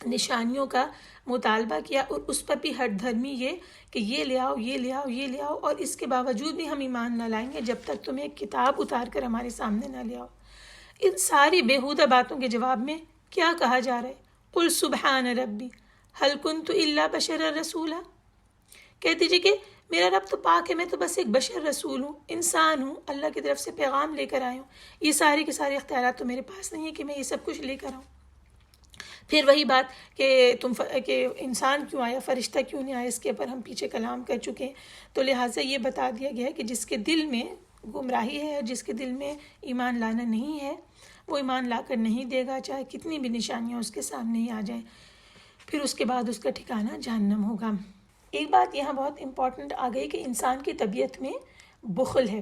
[SPEAKER 2] نشانیوں کا مطالبہ کیا، اور اس پر بھی ہٹ دھرمی یہ کہ یہ لے آؤ یہ لے آؤ یہ لے آؤ، اور اس کے باوجود بھی ہم ایمان نہ لائیں گے جب تک تم ایک کتاب اتار کر ہمارے سامنے نہ لے آؤ۔ ان ساری بیہودہ باتوں کے جواب میں کیا کہا جا رہا ہے؟ قل سبحان ربی هل كنت الا بشرا رسولا، کہہ دیجیے کہ میرا رب تو پاک ہے، میں تو بس ایک بشر رسول ہوں، انسان ہوں، اللہ کی طرف سے پیغام لے کر آئی ہوں، یہ سارے کے سارے اختیارات تو میرے پاس نہیں ہے کہ میں یہ سب کچھ لے کر آؤں۔ پھر وہی بات کہ انسان کیوں آیا، فرشتہ کیوں نہیں آیا، اس کے اوپر ہم پیچھے کلام کر چکے ہیں، تو لہٰذا یہ بتا دیا گیا ہے کہ جس کے دل میں گمراہی ہے اور جس کے دل میں ایمان لانا نہیں ہے، وہ ایمان لا کر نہیں دے گا، چاہے کتنی بھی نشانیاں اس کے سامنے ہی آ جائیں، پھر اس کے بعد اس کا ٹھکانہ جہنم ہوگا۔ ایک بات یہاں بہت امپورٹنٹ آ گئی کہ انسان کی طبیعت میں بخل ہے،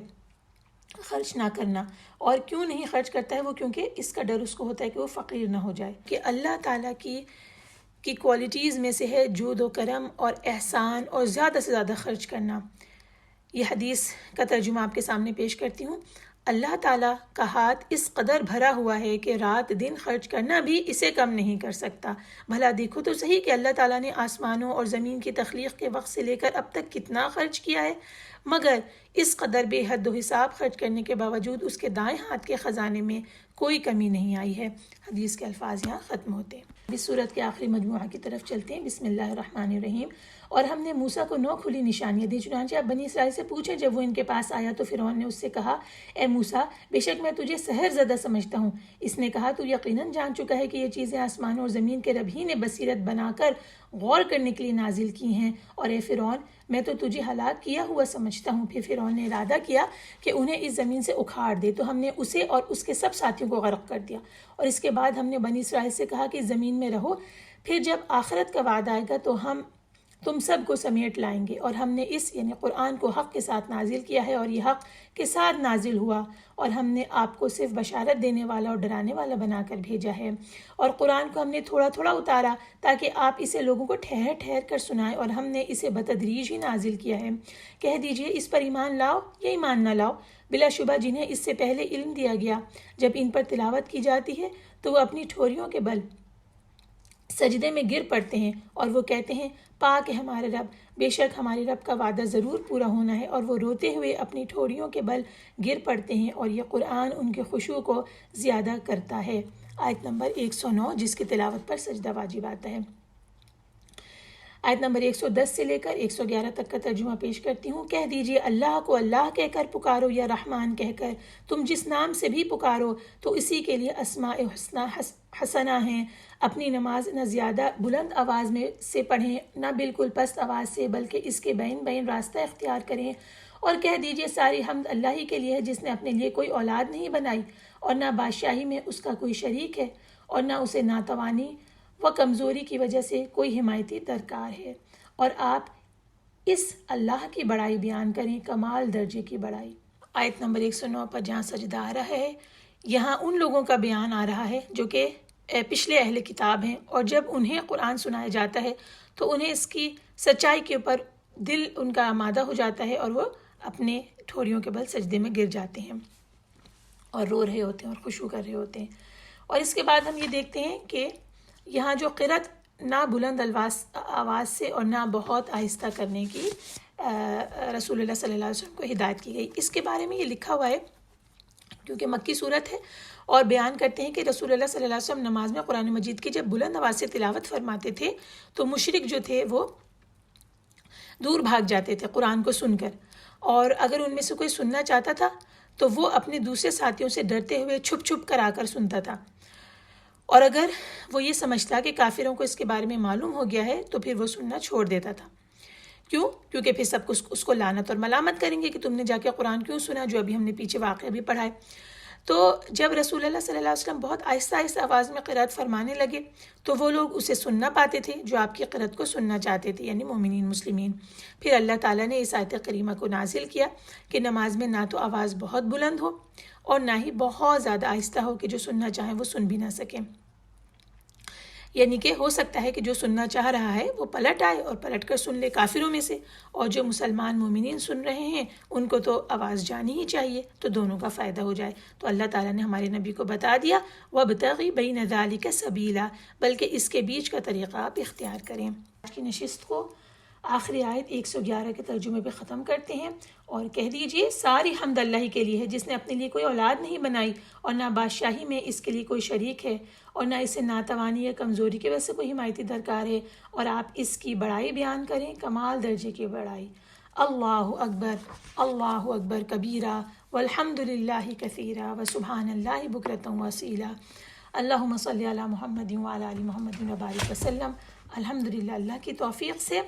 [SPEAKER 2] خرچ نہ کرنا، اور کیوں نہیں خرچ کرتا ہے وہ، کیونکہ اس کا ڈر اس کو ہوتا ہے کہ وہ فقیر نہ ہو جائے، کہ اللہ تعالیٰ کی کوالٹیز میں سے ہے جود و کرم اور احسان اور زیادہ سے زیادہ خرچ کرنا۔ یہ حدیث کا ترجمہ آپ کے سامنے پیش کرتی ہوں۔ اللہ تعالیٰ کا ہاتھ اس قدر بھرا ہوا ہے کہ رات دن خرچ کرنا بھی اسے کم نہیں کر سکتا۔ بھلا دیکھو تو صحیح کہ اللہ تعالیٰ نے آسمانوں اور زمین کی تخلیق کے وقت سے لے کر اب تک کتنا خرچ کیا ہے، مگر اس قدر بے حد و حساب خرچ کرنے کے باوجود اس کے دائیں ہاتھ کے خزانے میں کوئی کمی نہیں آئی ہے۔ حدیث کے الفاظ یہاں ختم ہوتے ہیں۔ اس صورت کے آخری مجموعہ کی طرف چلتے ہیں۔ بسم اللہ الرحمن الرحیم۔ اور ہم نے موسیٰ کو 9 کھلی نشانیاں دی، چنانچہ اب بنی اسرائیل سے پوچھیں۔ جب وہ ان کے پاس آیا تو فرعون نے اس سے کہا، اے موسیٰ، بے شک میں تجھے سحر زدہ سمجھتا ہوں۔ اس نے کہا، تو یقیناً جان چکا ہے کہ یہ چیزیں آسمان اور زمین کے رب ہی نے بصیرت بنا کر غور کرنے کے لیے نازل کی ہیں، اور اے فرعون، میں تو تجھے ہلاک کیا ہوا سمجھتا ہوں۔ پھر فرعون نے ارادہ کیا کہ انہیں اس زمین سے اکھاڑ دے، تو ہم نے اسے اور اس کے سب ساتھیوں کو غرق کر دیا، اور اس کے بعد ہم نے بنی اسرائیل سے کہا کہ اس زمین میں رہو، پھر جب آخرت کا وعدہ آئے گا تو ہم تم سب کو سمیٹ لائیں گے، اور ہم نے اس یعنی قرآن کو حق کے ساتھ نازل کیا ہے، اور یہ حق کے ساتھ نازل ہوا، اور ہم نے آپ کو صرف بشارت دینے والا اور ڈرانے والا بنا کر بھیجا ہے، اور قرآن کو ہم نے تھوڑا تھوڑا اتارا تاکہ آپ اسے لوگوں کو ٹھہر ٹھہر کر سنائیں، اور ہم نے اسے بتدریج ہی نازل کیا ہے۔ کہہ دیجئے اس پر ایمان لاؤ یا ایمان نہ لاؤ، بلا شبہ جنہیں اس سے پہلے علم دیا گیا، جب ان پر تلاوت کی جاتی ہے تو وہ اپنی ٹھوریوں کے بل سجدے میں گر پڑتے ہیں، اور وہ کہتے ہیں، پاک ہے ہمارے رب، بے شک ہمارے رب کا وعدہ ضرور پورا ہونا ہے، اور وہ روتے ہوئے اپنی ٹھوریوں کے بل گر پڑتے ہیں، اور یہ قرآن ان کے خشوع کو زیادہ کرتا ہے۔ آیت نمبر 109 جس کی تلاوت پر سجدہ واجب آتا ہے۔ آیت نمبر 110 سے لے کر 111 تک کا ترجمہ پیش کرتی ہوں۔ کہہ دیجئے اللہ کو اللہ کہہ کر پکارو یا رحمان کہہ کر، تم جس نام سے بھی پکارو تو اسی کے لیے اسماء حسنہ ہیں۔ اپنی نماز نہ زیادہ بلند آواز میں سے پڑھیں نہ بالکل پست آواز سے، بلکہ اس کے بین بین راستہ اختیار کریں، اور کہہ دیجئے ساری حمد اللہ ہی کے لیے ہے جس نے اپنے لیے کوئی اولاد نہیں بنائی، اور نہ بادشاہی میں اس کا کوئی شریک ہے، اور نہ اسے ناتوانی و کمزوری کی وجہ سے کوئی حمایتی درکار ہے، اور آپ اس اللہ کی بڑائی بیان کریں، کمال درجے کی بڑائی۔ آیت نمبر 109 پر جہاں سجدہ آ رہا ہے، یہاں ان لوگوں کا بیان آ رہا ہے جو کہ پچھلے اہل کتاب ہیں، اور جب انہیں قرآن سنایا جاتا ہے تو انہیں اس کی سچائی کے اوپر دل ان کا آمادہ ہو جاتا ہے، اور وہ اپنے ٹھوریوں کے بل سجدے میں گر جاتے ہیں اور رو رہے ہوتے ہیں اور خشوع کر رہے ہوتے ہیں۔ اور اس کے بعد ہم یہ دیکھتے ہیں کہ یہاں جو قرأت نہ بلند آواز سے اور نہ بہت آہستہ کرنے کی رسول اللہ صلی اللہ علیہ وسلم کو ہدایت کی گئی۔ اس کے بارے میں یہ لکھا ہوا ہے کیونکہ مکی صورت ہے، اور بیان کرتے ہیں کہ رسول اللہ صلی اللہ علیہ وسلم نماز میں قرآن مجید کی جب بلند آواز سے تلاوت فرماتے تھے تو مشرک جو تھے وہ دور بھاگ جاتے تھے قرآن کو سن کر، اور اگر ان میں سے کوئی سننا چاہتا تھا تو وہ اپنے دوسرے ساتھیوں سے ڈرتے ہوئے چھپ چھپ کر آ کر سنتا تھا، اور اگر وہ یہ سمجھتا کہ کافروں کو اس کے بارے میں معلوم ہو گیا ہے تو پھر وہ سننا چھوڑ دیتا تھا۔ کیوں؟ کیونکہ پھر سب کچھ اس کو لعنت اور ملامت کریں گے کہ تم نے جا کے قرآن کیوں سنا، جو ابھی ہم نے پیچھے واقعہ بھی پڑھا ہے۔ تو جب رسول اللہ صلی اللہ علیہ وسلم بہت آہستہ آہستہ آواز میں قرأت فرمانے لگے تو وہ لوگ اسے سن نہ پاتے تھے جو آپ کی قرأت کو سننا چاہتے تھے، یعنی مومنین مسلمین۔ پھر اللہ تعالیٰ نے اس آیت کریمہ کو نازل کیا کہ نماز میں نہ تو آواز بہت بلند ہو اور نہ ہی بہت زیادہ آہستہ ہو کہ جو سننا چاہیں وہ سن بھی نہ سکیں، یعنی کہ ہو سکتا ہے کہ جو سننا چاہ رہا ہے وہ پلٹ آئے اور پلٹ کر سن لے کافروں میں سے، اور جو مسلمان مومنین سن رہے ہیں ان کو تو آواز جانی ہی چاہیے، تو دونوں کا فائدہ ہو جائے۔ تو اللہ تعالیٰ نے ہمارے نبی کو بتا دیا وَابْتَغِ بَيْنَ ذَلِكَ سَبِيلًا، بلکہ اس کے بیچ کا طریقہ آپ اختیار کریں۔ آج کی نشست کو آخری آیت 111 کے ترجمے پہ ختم کرتے ہیں اور کہہ دیجئے ساری حمد اللہ ہی کے لیے ہے جس نے اپنے لیے کوئی اولاد نہیں بنائی اور نہ بادشاہی میں اس کے لیے کوئی شریک ہے اور نہ اسے ناتوانی یا کمزوری کی وجہ سے کوئی حمایتی درکار ہے، اور آپ اس کی بڑائی بیان کریں، کمال درجے کی بڑائی۔ اللہ اکبر کبیرہ والحمد للہ کثیرہ وسبحان اللہ بکرۃ وصیلا۔ اللہم صلی علی محمد وعلی آل محمد وبارک وسلم۔ الحمدللہ اللہ کی توفیق سے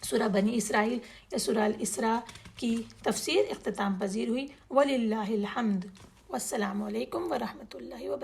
[SPEAKER 2] سورہ بنی اسرائیل یا سورہ الاسراء کی تفسیر اختتام پذیر ہوئی۔ وللہ الحمد، والسلام علیکم ورحمۃ اللہ وبرکاتہ۔